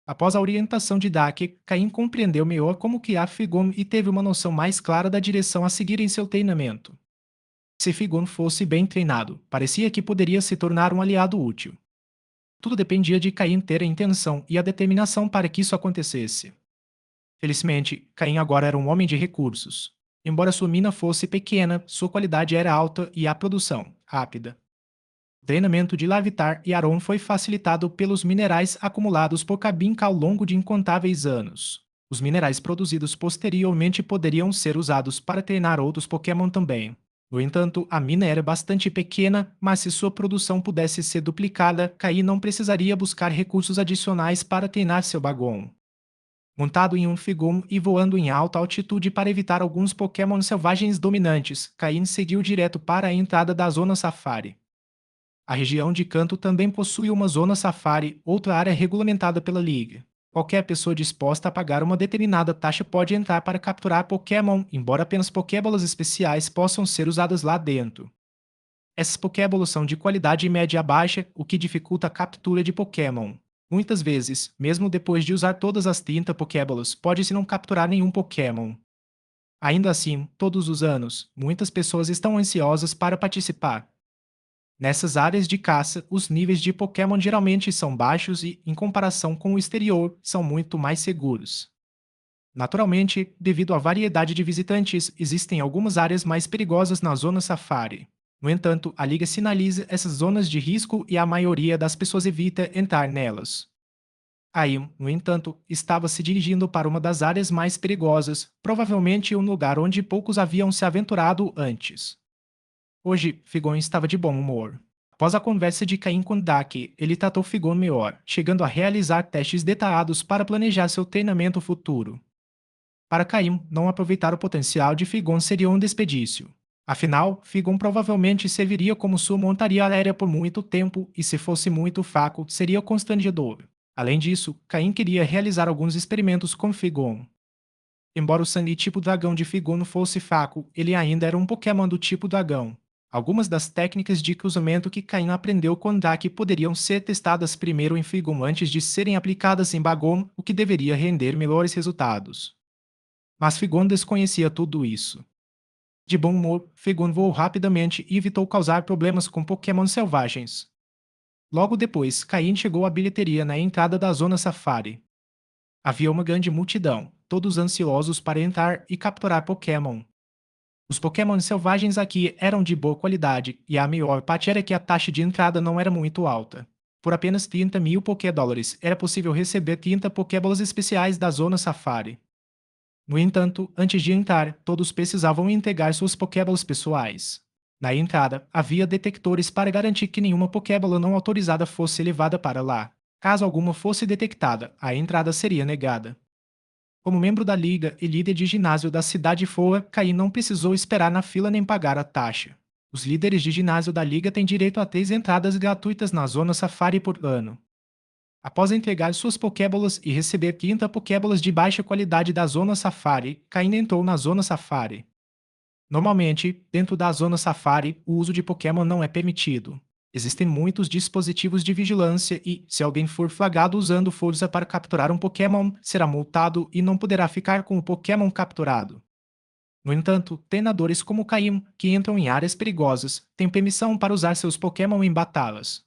Após a orientação de Dak, Caim compreendeu melhor como criar Figon e teve uma noção mais clara da direção a seguir em seu treinamento. Se Figon fosse bem treinado, parecia que poderia se tornar um aliado útil. Tudo dependia de Caim ter a intenção e a determinação para que isso acontecesse. Felizmente, Caim agora era um homem de recursos. Embora sua mina fosse pequena, sua qualidade era alta e a produção, rápida. O treinamento de Larvitar e Aron foi facilitado pelos minerais acumulados por Kabinka ao longo de incontáveis anos. Os minerais produzidos posteriormente poderiam ser usados para treinar outros Pokémon também. No entanto, a mina era bastante pequena, mas se sua produção pudesse ser duplicada, Caim não precisaria buscar recursos adicionais para treinar seu Bagon. Montado em um Figon e voando em alta altitude para evitar alguns Pokémon selvagens dominantes, Caim seguiu direto para a entrada da Zona Safari. A região de Kanto também possui uma Zona Safari, outra área regulamentada pela Liga. Qualquer pessoa disposta a pagar uma determinada taxa pode entrar para capturar Pokémon, embora apenas Pokébolas especiais possam ser usadas lá dentro. Essas Pokébolas são de qualidade média a baixa, o que dificulta a captura de Pokémon. Muitas vezes, mesmo depois de usar todas as 30 Pokébolas, pode-se não capturar nenhum Pokémon. Ainda assim, todos os anos, muitas pessoas estão ansiosas para participar. Nessas áreas de caça, os níveis de Pokémon geralmente são baixos e, em comparação com o exterior, são muito mais seguros. Naturalmente, devido à variedade de visitantes, existem algumas áreas mais perigosas na zona safari. No entanto, a Liga sinaliza essas zonas de risco e a maioria das pessoas evita entrar nelas. Aí, no entanto, estava se dirigindo para uma das áreas mais perigosas, provavelmente um lugar onde poucos haviam se aventurado antes. Hoje, Figon estava de bom humor. Após a conversa de Caim com Daki, ele tratou Figon melhor, chegando a realizar testes detalhados para planejar seu treinamento futuro. Para Caim, não aproveitar o potencial de Figon seria um desperdício. Afinal, Figon provavelmente serviria como sua montaria aérea por muito tempo e, se fosse muito fraco, seria constrangedor. Além disso, Caim queria realizar alguns experimentos com Figon. Embora o sangue tipo dragão de Figon fosse fraco, ele ainda era um Pokémon do tipo dragão. Algumas das técnicas de cruzamento que Caim aprendeu com Daki poderiam ser testadas primeiro em Figon antes de serem aplicadas em Bagon, o que deveria render melhores resultados. Mas Figon desconhecia tudo isso. De bom humor, Figon voou rapidamente e evitou causar problemas com Pokémon selvagens. Logo depois, Caim chegou à bilheteria na entrada da zona safari. Havia uma grande multidão, todos ansiosos para entrar e capturar Pokémon. Os Pokémon selvagens aqui eram de boa qualidade, e a maior parte era que a taxa de entrada não era muito alta. Por apenas 30 mil Pokédólares, era possível receber 30 Pokébolas especiais da zona safari. No entanto, antes de entrar, todos precisavam entregar suas Pokébolas pessoais. Na entrada, havia detectores para garantir que nenhuma Pokébola não autorizada fosse levada para lá. Caso alguma fosse detectada, a entrada seria negada. Como membro da Liga e líder de ginásio da cidade Foa, Caim não precisou esperar na fila nem pagar a taxa. Os líderes de ginásio da Liga têm direito a 3 entradas gratuitas na Zona Safari por ano. Após entregar suas Pokébolas e receber 30 Pokébolas de baixa qualidade da Zona Safari, Caim entrou na Zona Safari. Normalmente, dentro da Zona Safari, o uso de Pokémon não é permitido. Existem muitos dispositivos de vigilância e, se alguém for flagrado usando força para capturar um Pokémon, será multado e não poderá ficar com o Pokémon capturado. No entanto, treinadores como Caim, que entram em áreas perigosas, têm permissão para usar seus Pokémon em batalhas.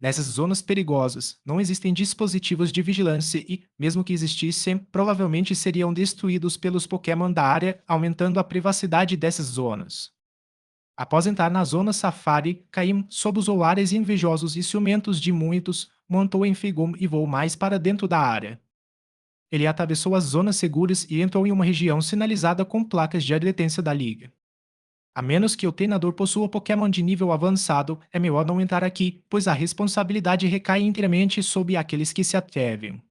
Nessas zonas perigosas, não existem dispositivos de vigilância e, mesmo que existissem, provavelmente seriam destruídos pelos Pokémon da área, aumentando a privacidade dessas zonas. Após entrar na zona Safari, Caim, sob os olhares invejosos e ciumentos de muitos, montou em Figum e voou mais para dentro da área. Ele atravessou as zonas seguras e entrou em uma região sinalizada com placas de advertência da Liga. A menos que o treinador possua Pokémon de nível avançado, é melhor não entrar aqui, pois a responsabilidade recai inteiramente sobre aqueles que se atrevem.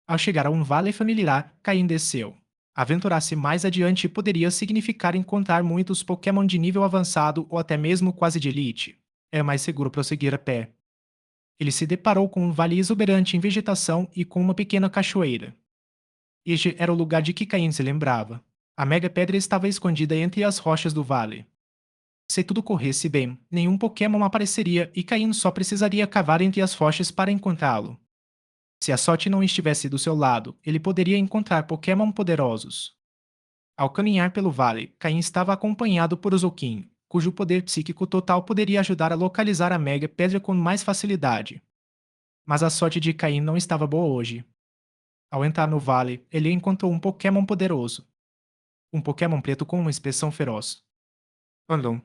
Ao chegar a um vale familiar, Caim desceu. Aventurar-se mais adiante poderia significar encontrar muitos Pokémon de nível avançado ou até mesmo quase de elite. É mais seguro prosseguir a pé. Ele se deparou com um vale exuberante em vegetação e com uma pequena cachoeira. Este era o lugar de que Caim se lembrava. A Mega Pedra estava escondida entre as rochas do vale. Se tudo corresse bem, nenhum Pokémon apareceria e Caim só precisaria cavar entre as rochas para encontrá-lo. Se a sorte não estivesse do seu lado, ele poderia encontrar Pokémon poderosos. Ao caminhar pelo vale, Caim estava acompanhado por Zoukin, cujo poder psíquico total poderia ajudar a localizar a Mega Pedra com mais facilidade. Mas a sorte de Caim não estava boa hoje. Ao entrar no vale, ele encontrou um Pokémon poderoso. Um Pokémon preto com uma expressão feroz. Andon.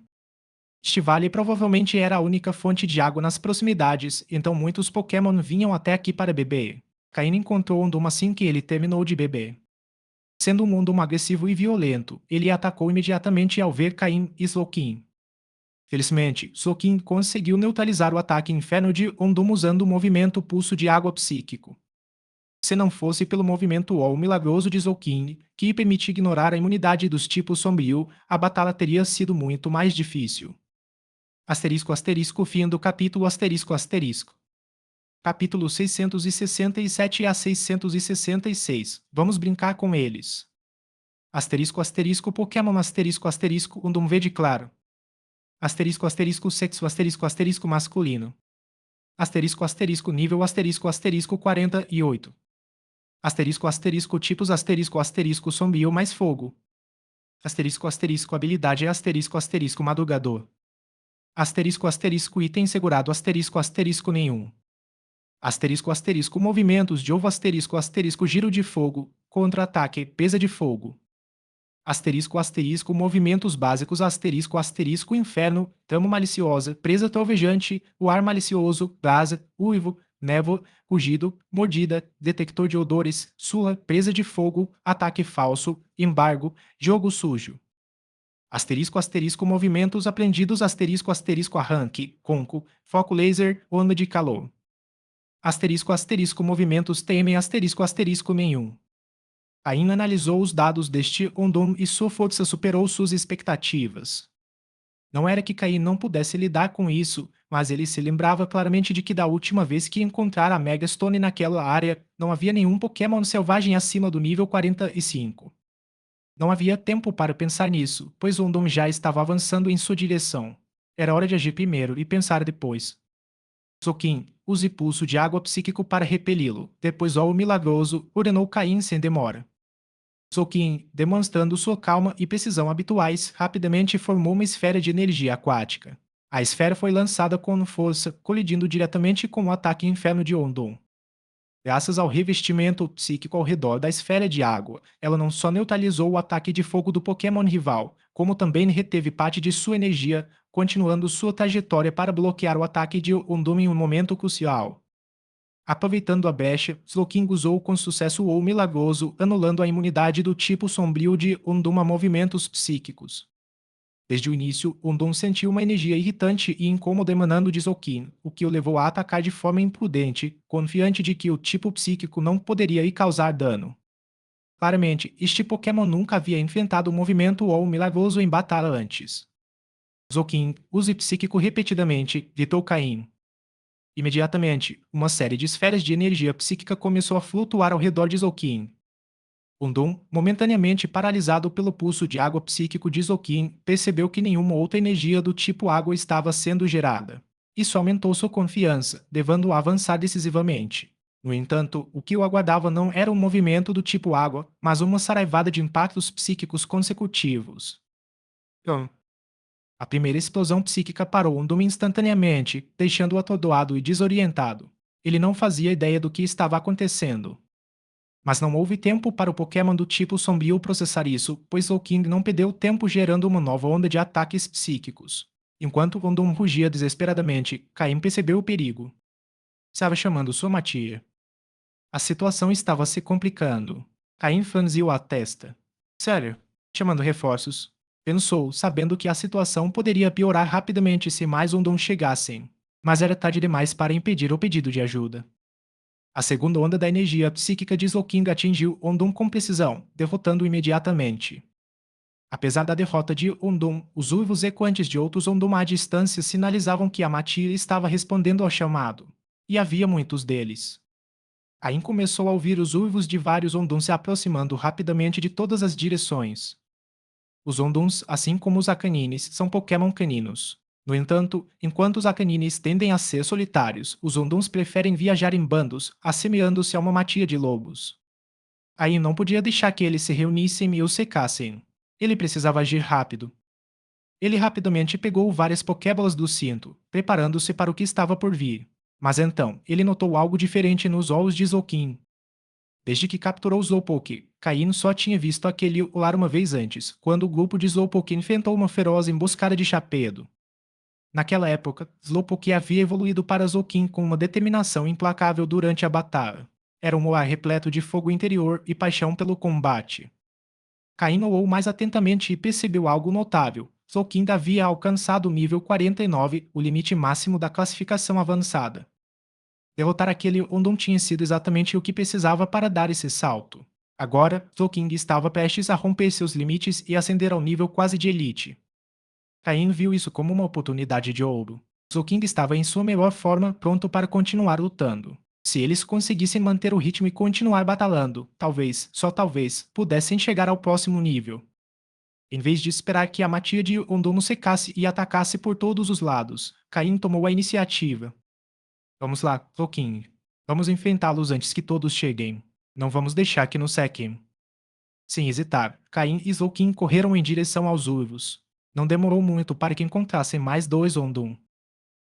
Este vale provavelmente era a única fonte de água nas proximidades, então muitos Pokémon vinham até aqui para beber. Caim encontrou Ondum assim que ele terminou de beber. Sendo um Ondum agressivo e violento, ele atacou imediatamente ao ver Caim e Slowking. Felizmente, Slowking conseguiu neutralizar o ataque inferno de Ondum usando o movimento pulso de água psíquico. Se não fosse pelo movimento Wall milagroso de Zoukin, que permite ignorar a imunidade dos tipos sombrio, a batalha teria sido muito mais difícil. Asterisco asterisco fim do capítulo asterisco asterisco. Capítulo 667 a 666. Vamos brincar com eles. Asterisco asterisco Pokémon asterisco asterisco Undum verde claro. Asterisco, asterisco, sexo, asterisco, asterisco, masculino. Asterisco, asterisco, nível, asterisco, asterisco, 48. Asterisco, asterisco, tipos, asterisco, asterisco, sombrio mais fogo. Asterisco, asterisco, habilidade, asterisco, asterisco, madrugador. Asterisco, asterisco, item segurado, asterisco, asterisco, nenhum. Asterisco, asterisco, movimentos de ovo, asterisco, asterisco, giro de fogo, contra-ataque, pesa de fogo. Asterisco, asterisco, movimentos básicos, asterisco, asterisco, inferno, tamo maliciosa, presa trovejante, o ar malicioso, brasa, uivo, névoa, rugido, mordida, detector de odores, sula, presa de fogo, ataque falso, embargo, jogo sujo. Asterisco, asterisco, movimentos aprendidos, asterisco, asterisco, arranque, conco, foco laser, onda de calor. Asterisco, asterisco, movimentos temem, asterisco, asterisco, nenhum. Caim analisou os dados deste Ondom e sua força superou suas expectativas. Não era que Caim não pudesse lidar com isso, mas ele se lembrava claramente de que da última vez que encontrara a Megastone naquela área, não havia nenhum Pokémon selvagem acima do nível 45. Não havia tempo para pensar nisso, pois Ondom já estava avançando em sua direção. Era hora de agir primeiro e pensar depois. Zoquim, use pulso de água psíquico para repeli-lo. Depois, ó o milagroso, ordenou Caim sem demora. Zoquim, demonstrando sua calma e precisão habituais, rapidamente formou uma esfera de energia aquática. A esfera foi lançada com força, colidindo diretamente com o ataque inferno de Ondom. Graças ao revestimento psíquico ao redor da esfera de água, ela não só neutralizou o ataque de fogo do Pokémon rival, como também reteve parte de sua energia, continuando sua trajetória para bloquear o ataque de Ondom em um momento crucial. Aproveitando a brecha, Slowking usou com sucesso o milagroso, anulando a imunidade do tipo sombrio de Ondom a movimentos psíquicos. Desde o início, Ondom sentiu uma energia irritante e incômoda emanando de Zolkin, o que o levou a atacar de forma imprudente, confiante de que o tipo psíquico não poderia lhe causar dano. Claramente, este Pokémon nunca havia enfrentado o movimento ou o milagroso em batalha antes. Zolkin, use psíquico repetidamente, gritou Caim. Imediatamente, uma série de esferas de energia psíquica começou a flutuar ao redor de Zolkin. Undum, momentaneamente paralisado pelo pulso de água psíquico de Zolkin, percebeu que nenhuma outra energia do tipo água estava sendo gerada. Isso aumentou sua confiança, levando-o a avançar decisivamente. No entanto, o que o aguardava não era um movimento do tipo água, mas uma saraivada de impactos psíquicos consecutivos. Então, a primeira explosão psíquica parou Undum instantaneamente, deixando-o atordoado e desorientado. Ele não fazia ideia do que estava acontecendo. Mas não houve tempo para o Pokémon do tipo sombrio processar isso, pois King não perdeu tempo gerando uma nova onda de ataques psíquicos. Enquanto Undum rugia desesperadamente, Caim percebeu o perigo. Estava chamando sua matia. A situação estava se complicando. Caim franziu a testa. Sério? Chamando reforços. Pensou, sabendo que a situação poderia piorar rapidamente se mais Undum chegassem. Mas era tarde demais para impedir o pedido de ajuda. A segunda onda da energia psíquica de Zolking atingiu Ondum com precisão, derrotando-o imediatamente. Apesar da derrota de Ondum, os uivos ecoantes de outros Ondum à distância sinalizavam que a matilha estava respondendo ao chamado. E havia muitos deles. Caim começou a ouvir os uivos de vários Ondum se aproximando rapidamente de todas as direções. Os Onduns, assim como os Acanines, são Pokémon caninos. No entanto, enquanto os Acanines tendem a ser solitários, os Onduns preferem viajar em bandos, assemelhando-se a uma matilha de lobos. Aí não podia deixar que eles se reunissem e o secassem. Ele precisava agir rápido. Ele rapidamente pegou várias Pokébolas do cinto, preparando-se para o que estava por vir. Mas então, ele notou algo diferente nos olhos de Zolkin. Desde que capturou Slowpoke, Caim só tinha visto aquele olar uma vez antes, quando o grupo de Slowpoke enfrentou uma feroz emboscada de Chapedo. Naquela época, Slowpoke havia evoluído para Zolkin com uma determinação implacável durante a batalha. Era um olar repleto de fogo interior e paixão pelo combate. Caim olhou mais atentamente e percebeu algo notável. Zolkin havia alcançado o nível 49, o limite máximo da classificação avançada. Derrotar aquele Ondum tinha sido exatamente o que precisava para dar esse salto. Agora, Zolking estava prestes a romper seus limites e ascender ao nível quase de elite. Caim viu isso como uma oportunidade de ouro. Zolking estava em sua melhor forma, pronto para continuar lutando. Se eles conseguissem manter o ritmo e continuar batalhando, talvez, só talvez, pudessem chegar ao próximo nível. Em vez de esperar que a matilha de Ondomo secasse e atacasse por todos os lados, Caim tomou a iniciativa. Vamos lá, Tolkien. Vamos enfrentá-los antes que todos cheguem. Não vamos deixar que nos sequem. Sem hesitar, Caim e Tolkien correram em direção aos uivos. Não demorou muito para que encontrassem mais dois Ondum.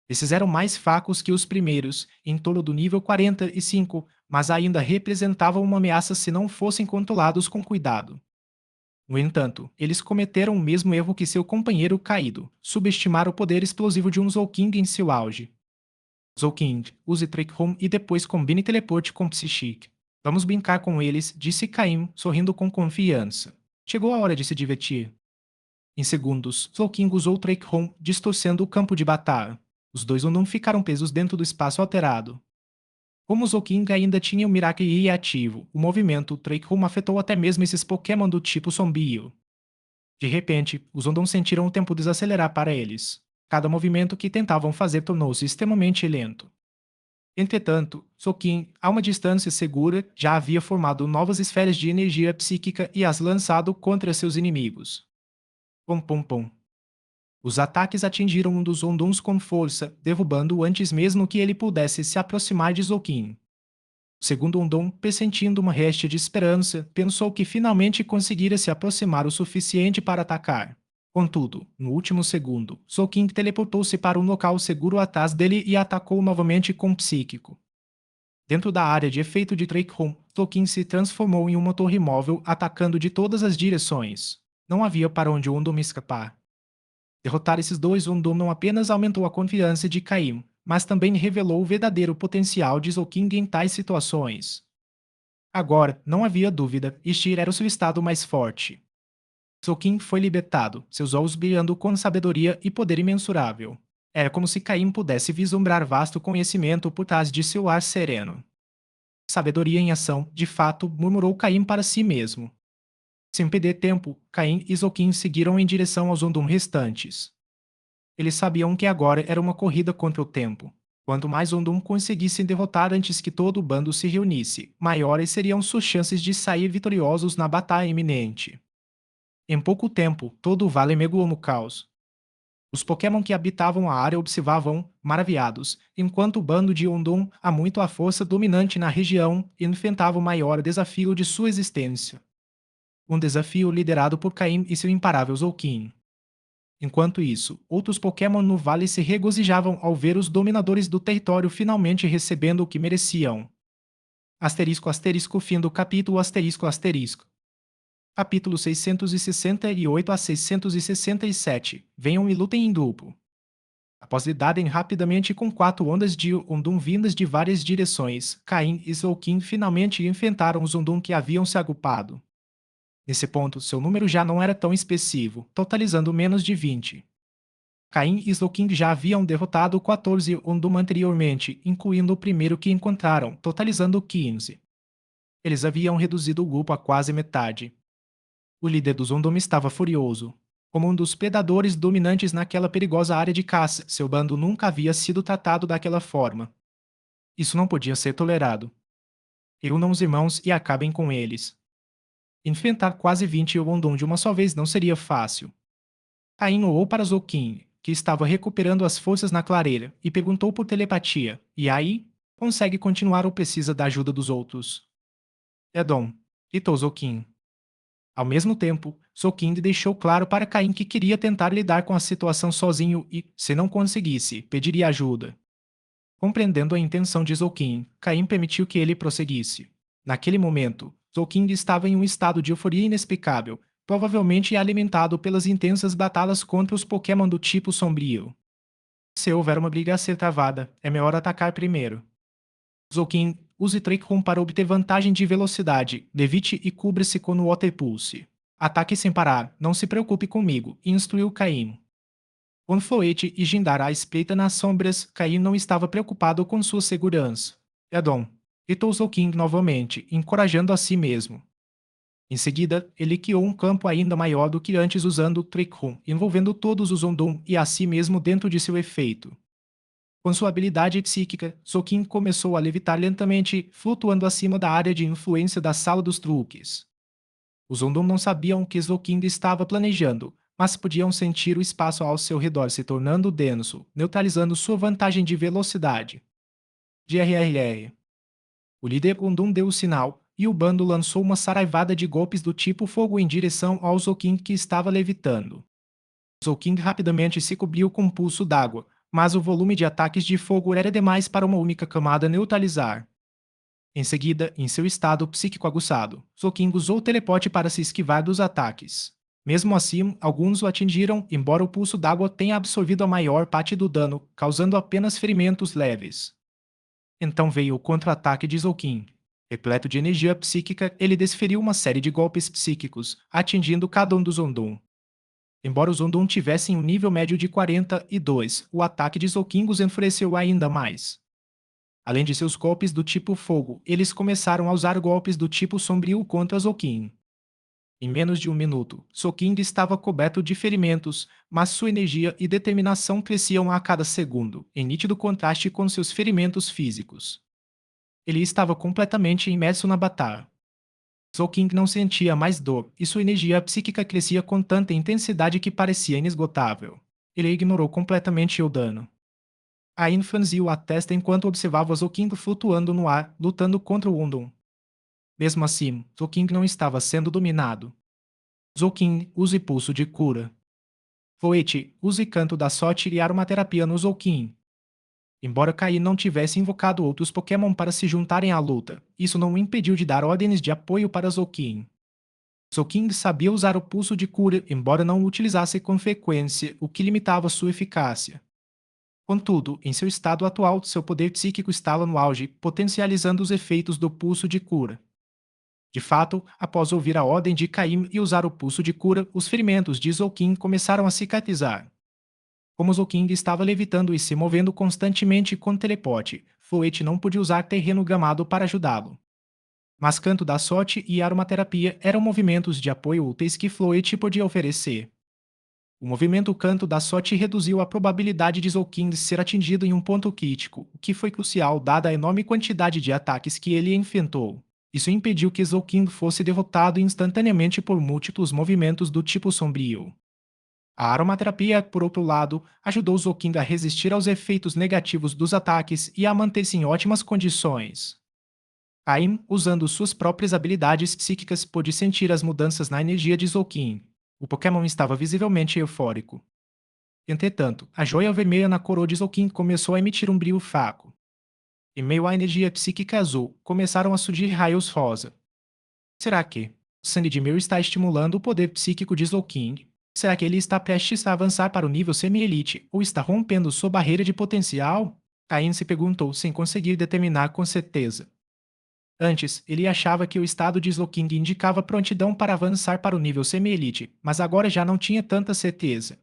Esses eram mais fracos que os primeiros, em torno do nível 45, mas ainda representavam uma ameaça se não fossem controlados com cuidado. No entanto, eles cometeram o mesmo erro que seu companheiro caído, subestimar o poder explosivo de um Zolking em seu auge. Zolking, use Trick Room e depois combine teleporte com Psychic. Vamos brincar com eles, disse Caim, sorrindo com confiança. Chegou a hora de se divertir. Em segundos, Zolking usou Trick Room, distorcendo o campo de batalha. Os dois Unum ficaram presos dentro do espaço alterado. Como Zolking ainda tinha o Miracle ativo, o movimento Trick Room afetou até mesmo esses Pokémon do tipo sombrio. De repente, os Ondons sentiram o tempo desacelerar para eles. Cada movimento que tentavam fazer tornou-se extremamente lento. Entretanto, Sokin, a uma distância segura, já havia formado novas esferas de energia psíquica e as lançado contra seus inimigos. Pum pum pum. Os ataques atingiram um dos Onduns com força, derrubando-o antes mesmo que ele pudesse se aproximar de Zokin. O segundo Ondum, pressentindo uma réstia de esperança, pensou que finalmente conseguira se aproximar o suficiente para atacar. Contudo, no último segundo, Zokin teleportou-se para um local seguro atrás dele e atacou novamente com Psíquico. Dentro da área de efeito de Drake-Home, Zokin se transformou em uma torre móvel, atacando de todas as direções. Não havia para onde o Ondum escapar. Derrotar esses dois Ondum não apenas aumentou a confiança de Caim, mas também revelou o verdadeiro potencial de Zoking em tais situações. Agora, não havia dúvida, Styr era o seu estado mais forte. Zoking foi libertado, seus olhos brilhando com sabedoria e poder imensurável. Era como se Caim pudesse vislumbrar vasto conhecimento por trás de seu ar sereno. Sabedoria em ação, de fato, murmurou Caim para si mesmo. Sem perder tempo, Caim e Zokin seguiram em direção aos Ondum restantes. Eles sabiam que agora era uma corrida contra o tempo. Quanto mais Ondum conseguissem derrotar antes que todo o bando se reunisse, maiores seriam suas chances de sair vitoriosos na batalha iminente. Em pouco tempo, todo o vale mergulhou no caos. Os Pokémon que habitavam a área observavam, maravilhados, enquanto o bando de Ondum, há muito a força dominante na região, enfrentava o maior desafio de sua existência. Um desafio liderado por Caim e seu imparável Zolkin. Enquanto isso, outros Pokémon no vale se regozijavam ao ver os dominadores do território finalmente recebendo o que mereciam. Asterisco asterisco fim do capítulo asterisco asterisco. Capítulo 668 a 667. Venham e lutem em duplo. Após lidarem rapidamente com 4 ondas de Ondum vindas de várias direções, Caim e Zolkin finalmente enfrentaram os Ondum que haviam se agrupado. Nesse ponto, seu número já não era tão expressivo, totalizando menos de 20. Caim e Zolkin já haviam derrotado 14 Ondum anteriormente, incluindo o primeiro que encontraram, totalizando 15. Eles haviam reduzido o grupo a quase metade. O líder dos Ondum estava furioso. Como um dos predadores dominantes naquela perigosa área de caça, seu bando nunca havia sido tratado daquela forma. Isso não podia ser tolerado. Reúnam os irmãos e acabem com eles. Enfrentar quase 20 Ondum de uma só vez não seria fácil. Caim olhou para Zolkin, que estava recuperando as forças na clareira, e perguntou por telepatia: E aí? Consegue continuar ou precisa da ajuda dos outros? Edom, gritou Zolkin. Ao mesmo tempo, Zolkin deixou claro para Caim que queria tentar lidar com a situação sozinho e, se não conseguisse, pediria ajuda. Compreendendo a intenção de Zolkin, Caim permitiu que ele prosseguisse. Naquele momento, Zolkin estava em um estado de euforia inexplicável, provavelmente alimentado pelas intensas batalhas contra os Pokémon do tipo sombrio. Se houver uma briga a ser travada, é melhor atacar primeiro. Zolkin, use Trick Room para obter vantagem de velocidade, levite e cubra-se com o Water Pulse. Ataque sem parar, não se preocupe comigo, instruiu Caim. Com Floete e Jindar à espreita nas sombras, Caim não estava preocupado com sua segurança. Edom, gritou Zolkin novamente, encorajando a si mesmo. Em seguida, ele criou um campo ainda maior do que antes usando o Trick Room, envolvendo todos os Ondum e a si mesmo dentro de seu efeito. Com sua habilidade psíquica, Zolkin começou a levitar lentamente, flutuando acima da área de influência da Sala dos Truques. Os Ondon não sabiam o que Zolking estava planejando, mas podiam sentir o espaço ao seu redor se tornando denso, neutralizando sua vantagem de velocidade. GRRR. O líder Ondon deu o sinal, e o bando lançou uma saraivada de golpes do tipo fogo em direção ao Zolking que estava levitando. Zolking rapidamente se cobriu com um pulso d'água, mas o volume de ataques de fogo era demais para uma única camada neutralizar. Em seguida, em seu estado psíquico aguçado, Zolking usou o teleporte para se esquivar dos ataques. Mesmo assim, alguns o atingiram, embora o pulso d'água tenha absorvido a maior parte do dano, causando apenas ferimentos leves. Então veio o contra-ataque de Zolkin. Repleto de energia psíquica, ele desferiu uma série de golpes psíquicos, atingindo cada um dos Ondon. Embora os Ondon tivessem um nível médio de 42, o ataque de Zolkin os enfureceu ainda mais. Além de seus golpes do tipo fogo, eles começaram a usar golpes do tipo sombrio contra Zolkin. Em menos de um minuto, Zolkin estava coberto de ferimentos, mas sua energia e determinação cresciam a cada segundo, em nítido contraste com seus ferimentos físicos. Ele estava completamente imerso na batalha. Zolkin não sentia mais dor, e sua energia psíquica crescia com tanta intensidade que parecia inesgotável. Ele ignorou completamente o dano. Ain franziu a testa enquanto observava Zolkin flutuando no ar, lutando contra o Undun. Mesmo assim, Zolkin não estava sendo dominado. Zolkin use pulso de cura. Floete, use canto da sorte e aromaterapia no Zolkin. Embora Caim não tivesse invocado outros Pokémon para se juntarem à luta, isso não o impediu de dar ordens de apoio para Zolkin. Zolkin sabia usar o pulso de cura, embora não o utilizasse com frequência, o que limitava sua eficácia. Contudo, em seu estado atual, seu poder psíquico estava no auge, potencializando os efeitos do pulso de cura. De fato, após ouvir a ordem de Caim e usar o pulso de cura, os ferimentos de Zolkin começaram a cicatrizar. Como Zolkin estava levitando e se movendo constantemente com teleporte, Floete não podia usar terreno gamado para ajudá-lo. Mas Canto da Sorte e Aromaterapia eram movimentos de apoio úteis que Floete podia oferecer. O movimento Canto da Sorte reduziu a probabilidade de Zolkin ser atingido em um ponto crítico, o que foi crucial dada a enorme quantidade de ataques que ele enfrentou. Isso impediu que Zolkin fosse derrotado instantaneamente por múltiplos movimentos do tipo sombrio. A aromaterapia, por outro lado, ajudou Zolkin a resistir aos efeitos negativos dos ataques e a manter-se em ótimas condições. Caim, usando suas próprias habilidades psíquicas, pôde sentir as mudanças na energia de Zolkin. O Pokémon estava visivelmente eufórico. Entretanto, a joia vermelha na coroa de Zolkin começou a emitir um brilho fraco. Em meio à energia psíquica azul, começaram a surgir raios rosa. Será que o sangue de Mew está estimulando o poder psíquico de Zolkin? Será que ele está prestes a avançar para o nível semi-elite ou está rompendo sua barreira de potencial? Caim se perguntou sem conseguir determinar com certeza. Antes, ele achava que o estado de Zolkin indicava prontidão para avançar para o nível semi-elite, mas agora já não tinha tanta certeza.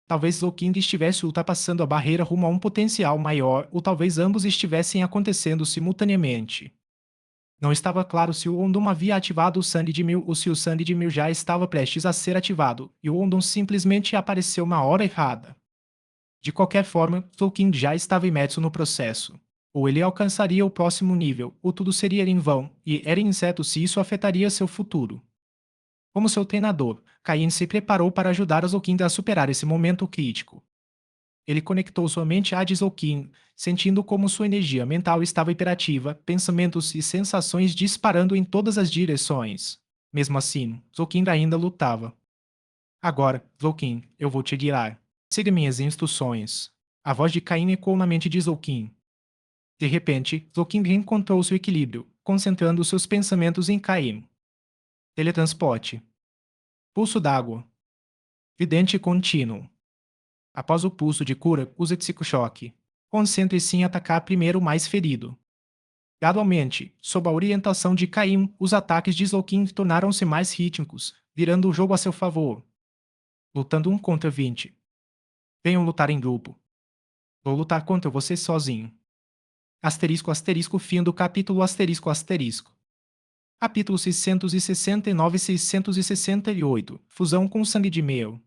Talvez Zolkin estivesse ultrapassando a barreira rumo a um potencial maior, ou talvez ambos estivessem acontecendo simultaneamente. Não estava claro se o Ondum havia ativado o Sandy de Mil ou se o Sandy de Mil já estava prestes a ser ativado, e o Ondum simplesmente apareceu na hora errada. De qualquer forma, Zolkin já estava imerso no processo. Ou ele alcançaria o próximo nível, ou tudo seria em vão, e era incerto se isso afetaria seu futuro. Como seu treinador, Cain se preparou para ajudar a Zolkin a superar esse momento crítico. Ele conectou sua mente à de Zolkin, sentindo como sua energia mental estava hiperativa, pensamentos e sensações disparando em todas as direções. Mesmo assim, Zolkin ainda lutava. Agora, Zolkin, eu vou te guiar. Siga minhas instruções. A voz de Cain ecoou na mente de Zolkin. De repente, Zolkin reencontrou seu equilíbrio, concentrando seus pensamentos em Caim. Teletransporte. Pulso d'água. Vidente contínuo. Após o pulso de cura, use psicochoque. Concentre-se em atacar primeiro o mais ferido. Gradualmente, sob a orientação de Caim, os ataques de Zolkin tornaram-se mais rítmicos, virando o jogo a seu favor. Lutando 1 contra 20. Venham lutar em grupo. Vou lutar contra você sozinho. Asterisco asterisco fim do capítulo asterisco asterisco. Capítulo 669 e 668. Fusão com sangue de Mel.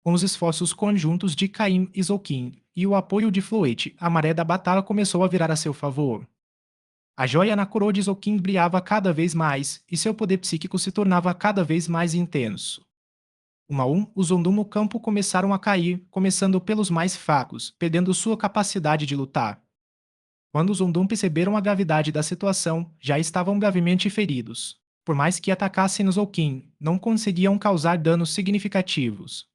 Com os esforços conjuntos de Caim e Zolkin e o apoio de Floete, a maré da batalha começou a virar a seu favor. A joia na coroa de Zolkin brilhava cada vez mais, e seu poder psíquico se tornava cada vez mais intenso. Um a um, os Ondum no campo começaram a cair, começando pelos mais fracos, perdendo sua capacidade de lutar. Quando os Ondum perceberam a gravidade da situação, já estavam gravemente feridos. Por mais que atacassem no Zolkin, não conseguiam causar danos significativos.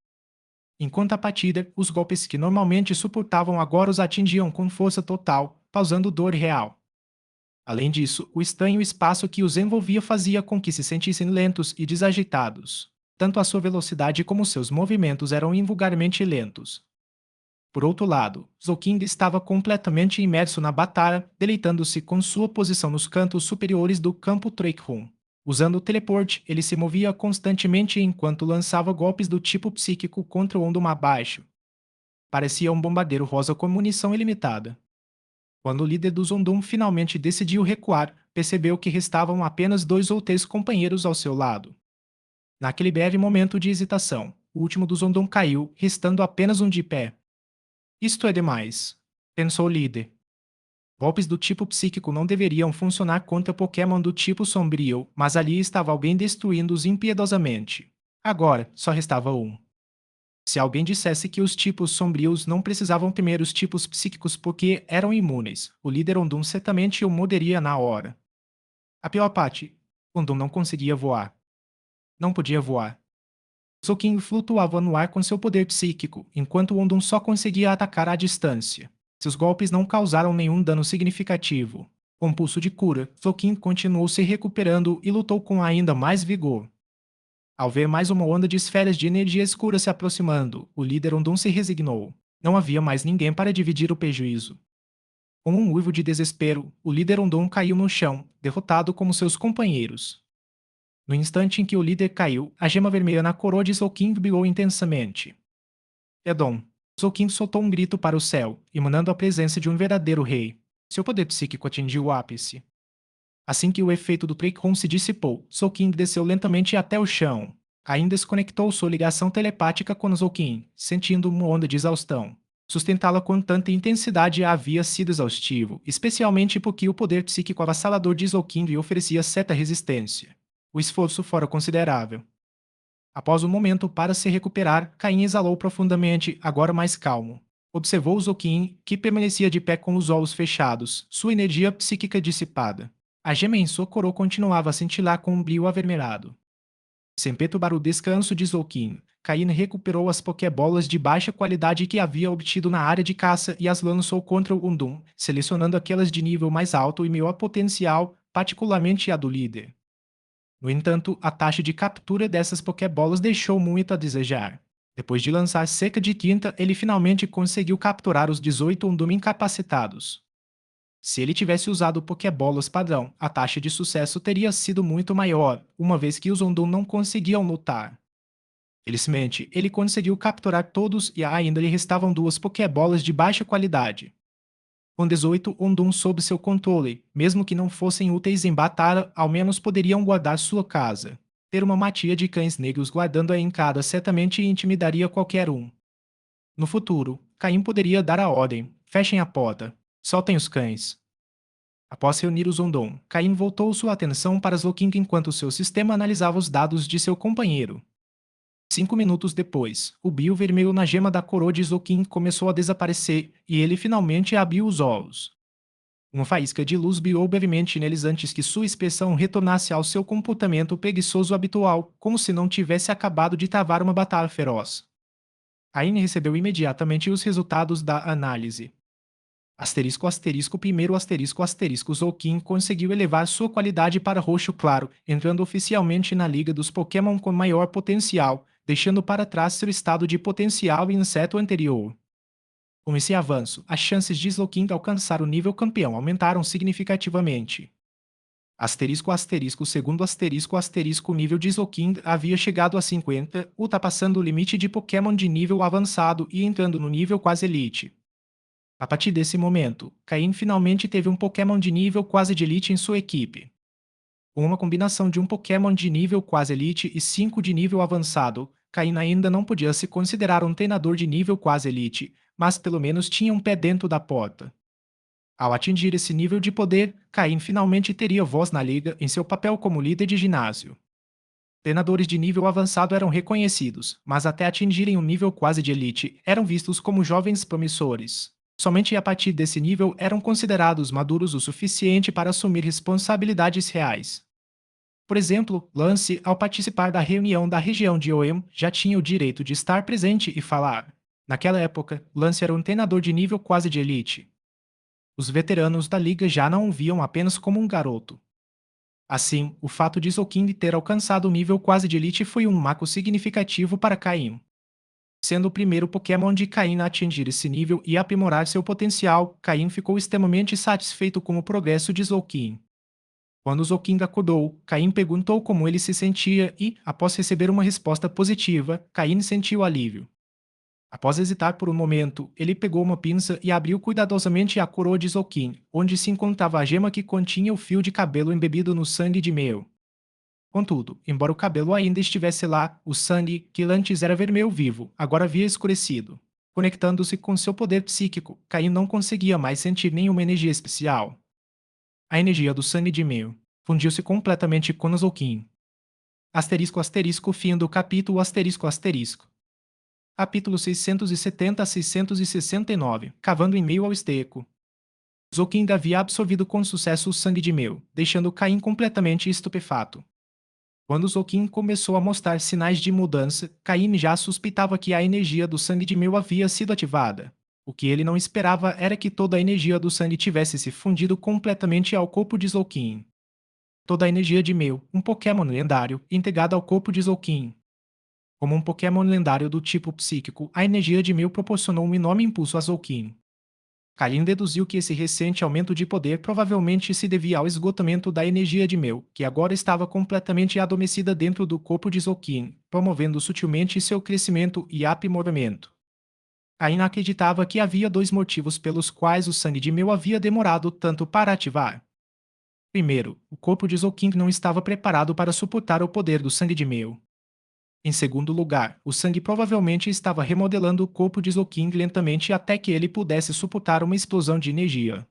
Enquanto a partida, os golpes que normalmente suportavam agora os atingiam com força total, causando dor real. Além disso, o estranho espaço que os envolvia fazia com que se sentissem lentos e desajeitados. Tanto a sua velocidade como seus movimentos eram invulgarmente lentos. Por outro lado, Zolkin estava completamente imerso na batalha, deleitando-se com sua posição nos cantos superiores do campo Trekhum. Usando o teleporte, ele se movia constantemente enquanto lançava golpes do tipo psíquico contra o Ondum abaixo. Parecia um bombardeiro rosa com munição ilimitada. Quando o líder dos Ondum finalmente decidiu recuar, percebeu que restavam apenas 2 ou 3 companheiros ao seu lado. Naquele breve momento de hesitação, o último dos Ondum caiu, restando apenas um de pé. Isto é demais, pensou o líder. Golpes do tipo psíquico não deveriam funcionar contra Pokémon do tipo sombrio, mas ali estava alguém destruindo-os impiedosamente. Agora, só restava um. Se alguém dissesse que os tipos sombrios não precisavam temer os tipos psíquicos porque eram imunes, o líder Ondum certamente o morderia na hora. A pior parte, Ondum não conseguia voar. Não podia voar. Zolkin flutuava no ar com seu poder psíquico, enquanto Ondum só conseguia atacar à distância. Seus golpes não causaram nenhum dano significativo. Com um pulso de cura, Zolkin continuou se recuperando e lutou com ainda mais vigor. Ao ver mais uma onda de esferas de energia escura se aproximando, o líder Ondum se resignou. Não havia mais ninguém para dividir o prejuízo. Com um uivo de desespero, o líder Ondum caiu no chão, derrotado como seus companheiros. No instante em que o líder caiu, a gema vermelha na coroa de Zolkin brilhou intensamente. Edom. Zolkin soltou um grito para o céu, emanando a presença de um verdadeiro rei. Seu poder psíquico atingiu o ápice. Assim que o efeito do Trickroom se dissipou, Zolkin desceu lentamente até o chão. Caim desconectou sua ligação telepática com Zolkin, sentindo uma onda de exaustão. Sustentá-la com tanta intensidade havia sido exaustivo, especialmente porque o poder psíquico avassalador de Zolkin lhe oferecia certa resistência. O esforço fora considerável. Após um momento para se recuperar, Caim exalou profundamente, agora mais calmo. Observou Zolkin, que permanecia de pé com os olhos fechados, sua energia psíquica dissipada. A gema em sua coroa continuava a cintilar com um brilho avermelhado. Sem perturbar o descanso de Zolkin, Caim recuperou as Pokébolas de baixa qualidade que havia obtido na área de caça e as lançou contra o Undum, selecionando aquelas de nível mais alto e maior potencial, particularmente a do líder. No entanto, a taxa de captura dessas Pokébolas deixou muito a desejar. Depois de lançar cerca de 30, ele finalmente conseguiu capturar os 18 Undum incapacitados. Se ele tivesse usado Pokébolas padrão, a taxa de sucesso teria sido muito maior, uma vez que os Undum não conseguiam lutar. Felizmente, ele conseguiu capturar todos e ainda lhe restavam 2 Pokébolas de baixa qualidade. Com 18 Undum sob seu controle, mesmo que não fossem úteis em batalha, ao menos poderiam guardar sua casa. Ter uma matilha de cães negros guardando a encada certamente intimidaria qualquer um. No futuro, Caim poderia dar a ordem: fechem a porta, soltem os cães. Após reunir os Undum, Caim voltou sua atenção para Zolkin enquanto seu sistema analisava os dados de seu companheiro. 5 minutos depois, o brilho vermelho na gema da coroa de Zolkin começou a desaparecer e ele finalmente abriu os olhos. Uma faísca de luz brilhou brevemente neles antes que sua expressão retornasse ao seu comportamento preguiçoso habitual, como se não tivesse acabado de travar uma batalha feroz. Caim recebeu imediatamente os resultados da análise. Asterisco asterisco primeiro asterisco asterisco Zolkin conseguiu elevar sua qualidade para roxo claro, entrando oficialmente na liga dos Pokémon com maior potencial, deixando para trás seu estado de potencial e inseto anterior. Com esse avanço, as chances de Zolkin alcançar o nível campeão aumentaram significativamente. Asterisco asterisco segundo asterisco asterisco o nível de Zolkin havia chegado a 50, ultrapassando o limite de Pokémon de nível avançado e entrando no nível quase elite. A partir desse momento, Caim finalmente teve um Pokémon de nível quase de elite em sua equipe. Com uma combinação de um Pokémon de nível quase elite e 5 de nível avançado, Caim ainda não podia se considerar um treinador de nível quase elite, mas pelo menos tinha um pé dentro da porta. Ao atingir esse nível de poder, Caim finalmente teria voz na liga em seu papel como líder de ginásio. Treinadores de nível avançado eram reconhecidos, mas até atingirem um nível quase de elite, eram vistos como jovens promissores. Somente a partir desse nível eram considerados maduros o suficiente para assumir responsabilidades reais. Por exemplo, Lance, ao participar da reunião da região de Oem, já tinha o direito de estar presente e falar. Naquela época, Lance era um treinador de nível quase de elite. Os veteranos da liga já não o viam apenas como um garoto. Assim, o fato de Zolkind ter alcançado o nível quase de elite foi um marco significativo para Caim. Sendo o primeiro Pokémon de Caim a atingir esse nível e aprimorar seu potencial, Caim ficou extremamente satisfeito com o progresso de Zolkind. Quando Zolkind acordou, Caim perguntou como ele se sentia e, após receber uma resposta positiva, Caim sentiu alívio. Após hesitar por um momento, ele pegou uma pinça e abriu cuidadosamente a coroa de Zolkind, onde se encontrava a gema que continha o fio de cabelo embebido no sangue de Mel. Contudo, embora o cabelo ainda estivesse lá, o sangue, que antes era vermelho vivo, agora havia escurecido. Conectando-se com seu poder psíquico, Caim não conseguia mais sentir nenhuma energia especial. A energia do sangue de Mel fundiu-se completamente com Zolkind. Asterisco asterisco fim do capítulo asterisco asterisco. Capítulo 670 a 669, Cavando em meio ao esterco. Zolkind havia absorvido com sucesso o sangue de Mel, deixando Caim completamente estupefato. Quando Zolkind começou a mostrar sinais de mudança, Caim já suspeitava que a energia do sangue de Mel havia sido ativada. O que ele não esperava era que toda a energia do sangue tivesse se fundido completamente ao corpo de Zolkind. Toda a energia de Mel, um Pokémon lendário, integrado ao corpo de Zolkind. Como um Pokémon lendário do tipo psíquico, a energia de Mel proporcionou um enorme impulso a Zolkind. Caim deduziu que esse recente aumento de poder provavelmente se devia ao esgotamento da energia de Mel, que agora estava completamente adormecida dentro do corpo de Zolkind, promovendo sutilmente seu crescimento e aprimoramento. Caim acreditava que havia dois motivos pelos quais o sangue de Mel havia demorado tanto para ativar. Primeiro, o corpo de Zolkind não estava preparado para suportar o poder do sangue de Mel. Em segundo lugar, o sangue provavelmente estava remodelando o corpo de Zolkind lentamente até que ele pudesse suportar uma explosão de energia.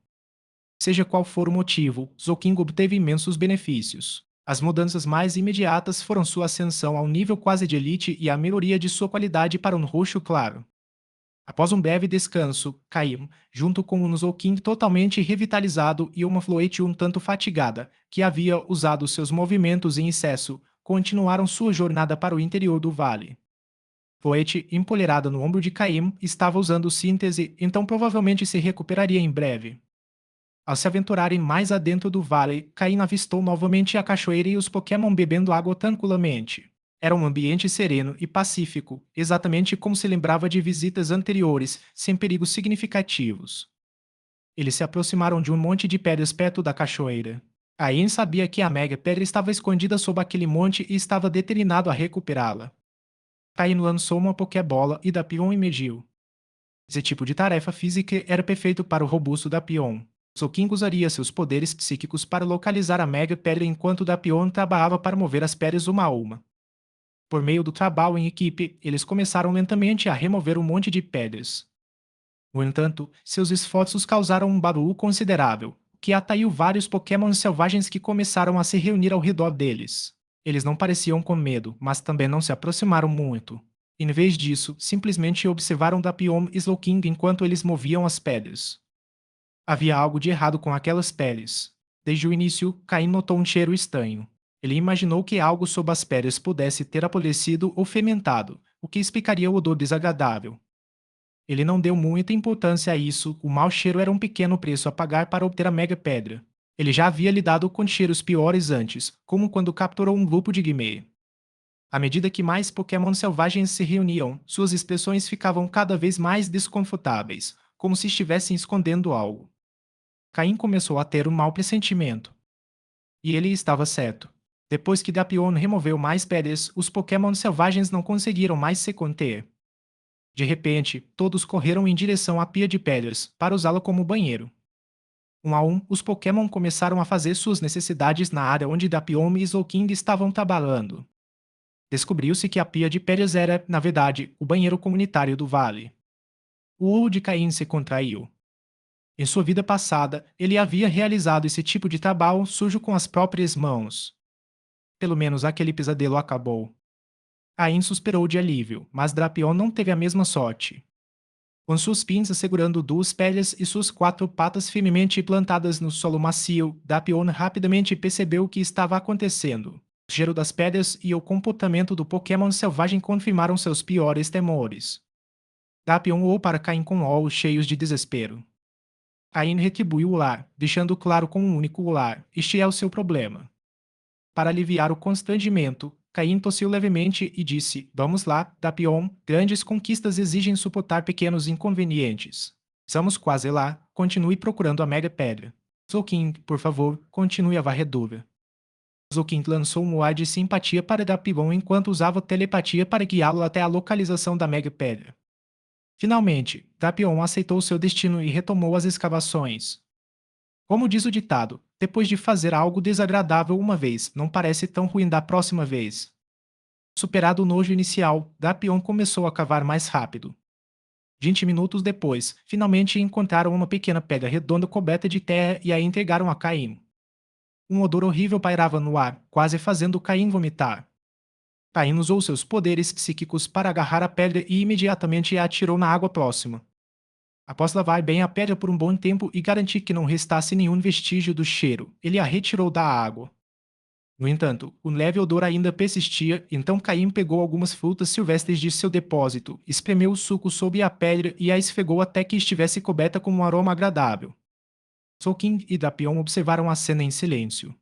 Seja qual for o motivo, Zolkind obteve imensos benefícios. As mudanças mais imediatas foram sua ascensão ao nível quase de elite e a melhoria de sua qualidade para um roxo claro. Após um breve descanso, Caim, junto com um Zolkind totalmente revitalizado e uma Floete um tanto fatigada, que havia usado seus movimentos em excesso, continuaram sua jornada para o interior do vale. Floete, empoleirada no ombro de Caim, estava usando síntese, então provavelmente se recuperaria em breve. Ao se aventurarem mais adentro do vale, Caim avistou novamente a cachoeira e os Pokémon bebendo água tranquilamente. Era um ambiente sereno e pacífico, exatamente como se lembrava de visitas anteriores, sem perigos significativos. Eles se aproximaram de um monte de pedras perto da cachoeira. Caim sabia que a Mega Pedra estava escondida sob aquele monte e estava determinado a recuperá-la. Caim lançou uma Pokébola e Dapion emergiu. Esse tipo de tarefa física era perfeito para o robusto Dapion. Zolkind usaria seus poderes psíquicos para localizar a Mega Pedra enquanto Dapion trabalhava para mover as pedras uma a uma. Por meio do trabalho em equipe, eles começaram lentamente a remover um monte de pedras. No entanto, seus esforços causaram um barulho considerável, que atraiu vários Pokémon selvagens que começaram a se reunir ao redor deles. Eles não pareciam com medo, mas também não se aproximaram muito. Em vez disso, simplesmente observaram Dapion e Slowking enquanto eles moviam as pedras. Havia algo de errado com aquelas peles. Desde o início, Caim notou um cheiro estranho. Ele imaginou que algo sob as pedras pudesse ter apodrecido ou fermentado, o que explicaria o odor desagradável. Ele não deu muita importância a isso, o mau cheiro era um pequeno preço a pagar para obter a Mega Pedra. Ele já havia lidado com cheiros piores antes, como quando capturou um grupo de Guimê. À medida que mais Pokémon selvagens se reuniam, suas expressões ficavam cada vez mais desconfortáveis, como se estivessem escondendo algo. Caim começou a ter um mau pressentimento. E ele estava certo. Depois que Dapion removeu mais pedras, os Pokémon selvagens não conseguiram mais se conter. De repente, todos correram em direção à pia de pedras, para usá-la como banheiro. Um a um, os Pokémon começaram a fazer suas necessidades na área onde Dapion e Zolking estavam trabalhando. Descobriu-se que a pia de pedras era, na verdade, o banheiro comunitário do vale. O olho de Caim se contraiu. Em sua vida passada, ele havia realizado esse tipo de trabalho sujo com as próprias mãos. Pelo menos aquele pesadelo acabou. Caim suspirou de alívio, mas Drapion não teve a mesma sorte. Com suas pinças segurando duas pedras e suas quatro patas firmemente plantadas no solo macio, Drapion rapidamente percebeu o que estava acontecendo. O cheiro das pedras e o comportamento do Pokémon selvagem confirmaram seus piores temores. Drapion olhou para Caim com olhos cheios de desespero. Caim retribuiu o lar, deixando claro com um único lar: este é o seu problema. Para aliviar o constrangimento, Caim tossiu levemente e disse: Vamos lá, Drapion, grandes conquistas exigem suportar pequenos inconvenientes. Estamos quase lá, continue procurando a Mega Pedra. Zolkin, por favor, continue a varredura. Zolkin lançou um ar de simpatia para Drapion enquanto usava telepatia para guiá-lo até a localização da Mega Pedra. Finalmente, Drapion aceitou seu destino e retomou as escavações. Como diz o ditado, depois de fazer algo desagradável uma vez, não parece tão ruim da próxima vez. Superado o nojo inicial, Drapion começou a cavar mais rápido. 20 minutos depois, finalmente encontraram uma pequena pedra redonda coberta de terra e a entregaram a Caim. Um odor horrível pairava no ar, quase fazendo Caim vomitar. Caim usou seus poderes psíquicos para agarrar a pedra e imediatamente a atirou na água próxima. Após lavar bem a pedra por um bom tempo e garantir que não restasse nenhum vestígio do cheiro, ele a retirou da água. No entanto, o leve odor ainda persistia, então Caim pegou algumas frutas silvestres de seu depósito, espremeu o suco sob a pedra e a esfregou até que estivesse coberta com um aroma agradável. Solkin e Drapion observaram a cena em silêncio.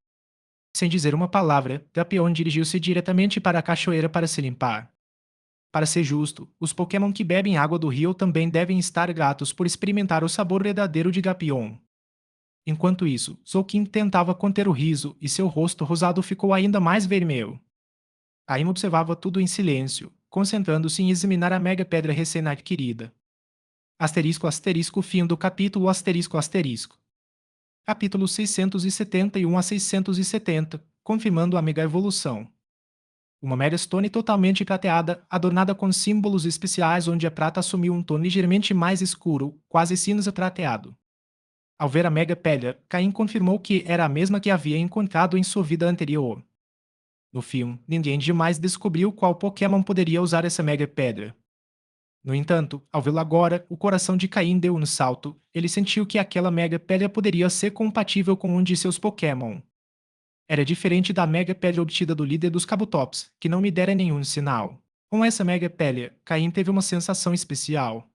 Sem dizer uma palavra, Drapion dirigiu-se diretamente para a cachoeira para se limpar. Para ser justo, os Pokémon que bebem água do rio também devem estar gratos por experimentar o sabor verdadeiro de Drapion. Enquanto isso, Zolkin tentava conter o riso e seu rosto rosado ficou ainda mais vermelho. Caim observava tudo em silêncio, concentrando-se em examinar a mega pedra recém-adquirida. Asterisco asterisco fim do capítulo asterisco asterisco. Capítulo 671 a 670, confirmando a mega evolução. Uma Mega Stone totalmente prateada, adornada com símbolos especiais onde a prata assumiu um tom ligeiramente mais escuro, quase cinza prateado. Ao ver a Mega Pedra, Caim confirmou que era a mesma que havia encontrado em sua vida anterior. No filme, ninguém jamais descobriu qual Pokémon poderia usar essa Mega Pedra. No entanto, ao vê-la agora, o coração de Caim deu um salto. Ele sentiu que aquela Mega Pedra poderia ser compatível com um de seus Pokémon. Era diferente da Mega Pedra obtida do líder dos Kabutops, que não me dera nenhum sinal. Com essa Mega Pedra, Caim teve uma sensação especial.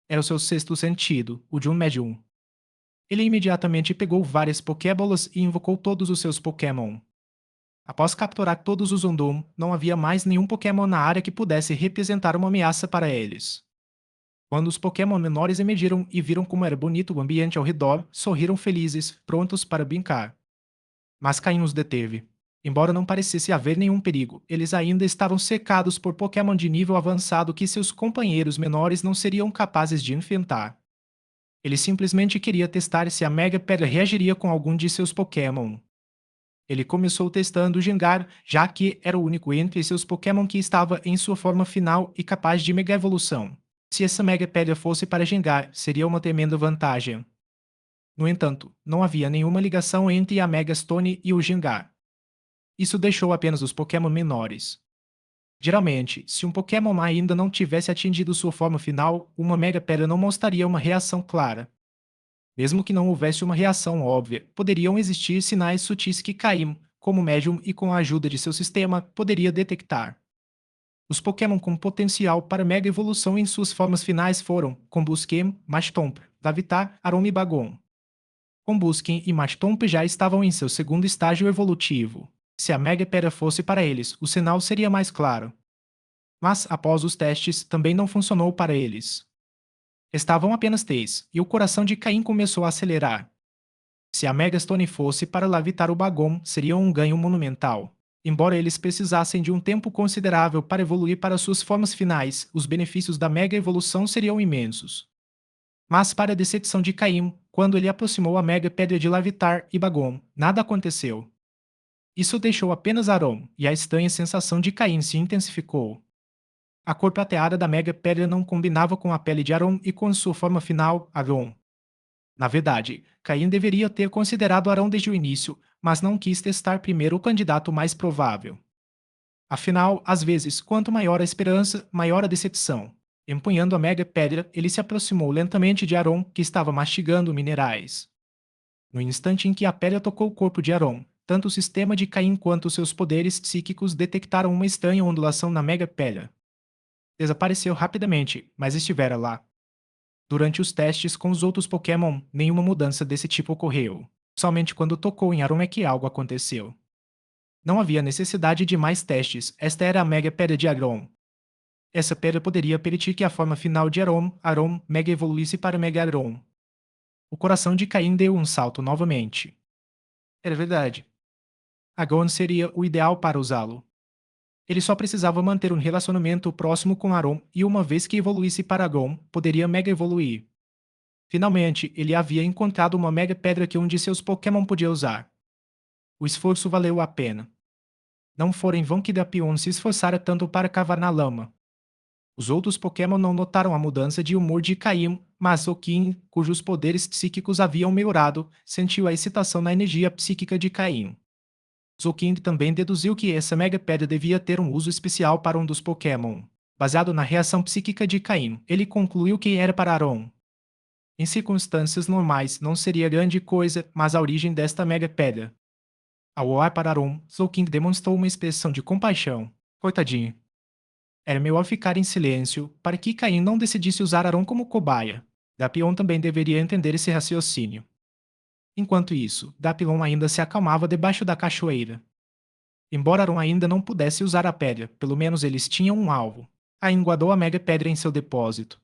Era o seu sexto sentido, o de um médium. Ele imediatamente pegou várias Pokébolas e invocou todos os seus Pokémon. Após capturar todos os Undum, não havia mais nenhum Pokémon na área que pudesse representar uma ameaça para eles. Quando os Pokémon menores emergiram e viram como era bonito o ambiente ao redor, sorriram felizes, prontos para brincar. Mas Caim os deteve. Embora não parecesse haver nenhum perigo, eles ainda estavam cercados por Pokémon de nível avançado que seus companheiros menores não seriam capazes de enfrentar. Ele simplesmente queria testar se a Mega Pedra reagiria com algum de seus Pokémon. Ele começou testando o Gengar, já que era o único entre seus Pokémon que estava em sua forma final e capaz de Mega Evolução. Se essa Mega Pedra fosse para Gengar, seria uma tremenda vantagem. No entanto, não havia nenhuma ligação entre a Mega Stone e o Gengar. Isso deixou apenas os Pokémon menores. Geralmente, se um Pokémon ainda não tivesse atingido sua forma final, uma Mega Pedra não mostraria uma reação clara. Mesmo que não houvesse uma reação óbvia, poderiam existir sinais sutis que Caim, como médium e com a ajuda de seu sistema, poderia detectar. Os Pokémon com potencial para Mega Evolução em suas formas finais foram Combusken, Mactomp, Larvitar, Arom e Bagon. Combusken e Mactomp já estavam em seu segundo estágio evolutivo. Se a Mega Pedra fosse para eles, o sinal seria mais claro. Mas, após os testes, também não funcionou para eles. Estavam apenas 3, e o coração de Caim começou a acelerar. Se a Mega Stone fosse para Larvitar o Bagon, seria um ganho monumental. Embora eles precisassem de um tempo considerável para evoluir para suas formas finais, os benefícios da Mega Evolução seriam imensos. Mas, para a decepção de Caim, quando ele aproximou a Mega Pedra de Larvitar e Bagon, nada aconteceu. Isso deixou apenas Arom, e a estranha sensação de Caim se intensificou. A cor prateada da Mega Pedra não combinava com a pele de Arom e com sua forma final, Arom. Na verdade, Caim deveria ter considerado Arão desde o início, mas não quis testar primeiro o candidato mais provável. Afinal, às vezes, quanto maior a esperança, maior a decepção. Empunhando a mega pedra, ele se aproximou lentamente de Arão, que estava mastigando minerais. No instante em que a pedra tocou o corpo de Arão, tanto o sistema de Caim quanto seus poderes psíquicos detectaram uma estranha ondulação na mega pedra. Desapareceu rapidamente, mas estivera lá. Durante os testes com os outros Pokémon, nenhuma mudança desse tipo ocorreu. Somente quando tocou em Arão é que algo aconteceu. Não havia necessidade de mais testes, esta era a Mega Pedra de Aron. Essa pedra poderia permitir que a forma final de Aron Mega evoluísse para Mega Aron. O coração de Caim deu um salto novamente. Era verdade. Agon seria o ideal para usá-lo. Ele só precisava manter um relacionamento próximo com Aron e uma vez que evoluísse para Agon, poderia Mega evoluir. Finalmente, ele havia encontrado uma Mega Pedra que um de seus Pokémon podia usar. O esforço valeu a pena. Não fora em vão que Drapion se esforçara tanto para cavar na lama. Os outros Pokémon não notaram a mudança de humor de Caim, mas Okin, cujos poderes psíquicos haviam melhorado, sentiu a excitação na energia psíquica de Caim. Zokin também deduziu que essa Mega Pedra devia ter um uso especial para um dos Pokémon. Baseado na reação psíquica de Caim, ele concluiu que era para Aron. Em circunstâncias normais, não seria grande coisa, mas a origem desta Mega Pedra. Ao olhar para Aron, Zokin demonstrou uma expressão de compaixão. Coitadinho. Era melhor ficar em silêncio para que Caim não decidisse usar Aron como cobaia. Dapion também deveria entender esse raciocínio. Enquanto isso, Dapilon ainda se acalmava debaixo da cachoeira. Embora Aron ainda não pudesse usar a pedra, pelo menos eles tinham um alvo. Caim guardou a mega pedra em seu depósito.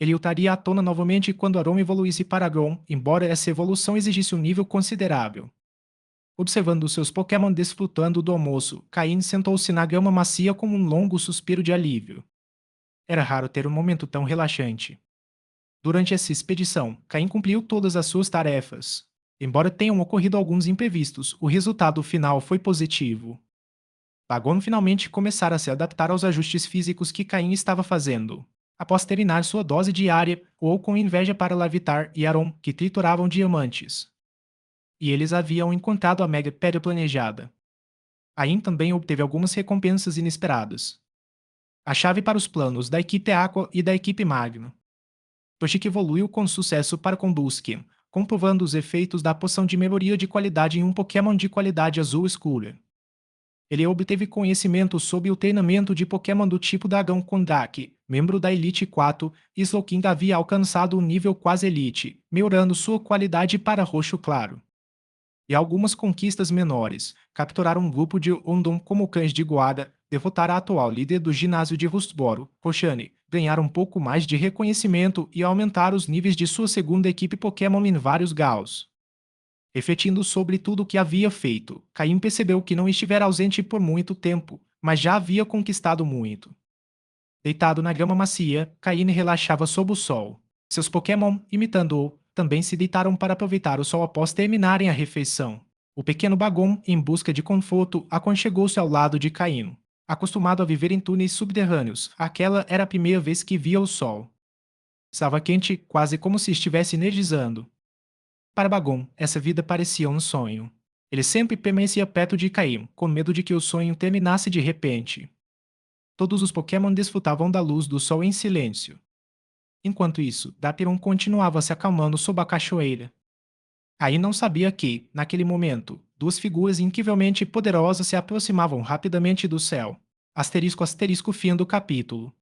Ele lutaria à tona novamente quando Aron evoluísse para Agon, embora essa evolução exigisse um nível considerável. Observando seus Pokémon desfrutando do almoço, Caim sentou-se na grama macia com um longo suspiro de alívio. Era raro ter um momento tão relaxante. Durante essa expedição, Caim cumpriu todas as suas tarefas. Embora tenham ocorrido alguns imprevistos, o resultado final foi positivo. Pagon finalmente começara a se adaptar aos ajustes físicos que Caim estava fazendo. Após terminar sua dose diária, ou com inveja para Larvitar e Aron, que trituravam diamantes. E eles haviam encontrado a mega pedra planejada. Caim também obteve algumas recompensas inesperadas. A chave para os planos da equipe Aqua e da equipe Magno. Toshiki evoluiu com sucesso para Combusken, comprovando os efeitos da poção de melhoria de qualidade em um Pokémon de qualidade azul escura. Ele obteve conhecimento sobre o treinamento de Pokémon do tipo Dragão Kondak, membro da Elite 4, e Slowking havia alcançado o nível quase Elite, melhorando sua qualidade para roxo claro. E algumas conquistas menores, capturar um grupo de Undon como cães de guarda, derrotar a atual líder do ginásio de Rustboro, Roshane, ganhar um pouco mais de reconhecimento e aumentar os níveis de sua segunda equipe Pokémon em vários Gaus. Refletindo sobre tudo o que havia feito, Caim percebeu que não estivera ausente por muito tempo, mas já havia conquistado muito. Deitado na grama macia, Caim relaxava sob o sol. Seus Pokémon, imitando-o, também se deitaram para aproveitar o sol após terminarem a refeição. O pequeno Bagon, em busca de conforto, aconchegou-se ao lado de Caim. Acostumado a viver em túneis subterrâneos, aquela era a primeira vez que via o sol. Estava quente, quase como se estivesse energizando. Para Bagon, essa vida parecia um sonho. Ele sempre permanecia perto de Caim, com medo de que o sonho terminasse de repente. Todos os Pokémon desfrutavam da luz do sol em silêncio. Enquanto isso, Dapiron continuava se acalmando sob a cachoeira. Caim não sabia que, naquele momento, duas figuras incrivelmente poderosas se aproximavam rapidamente do céu. Asterisco asterisco fim do capítulo.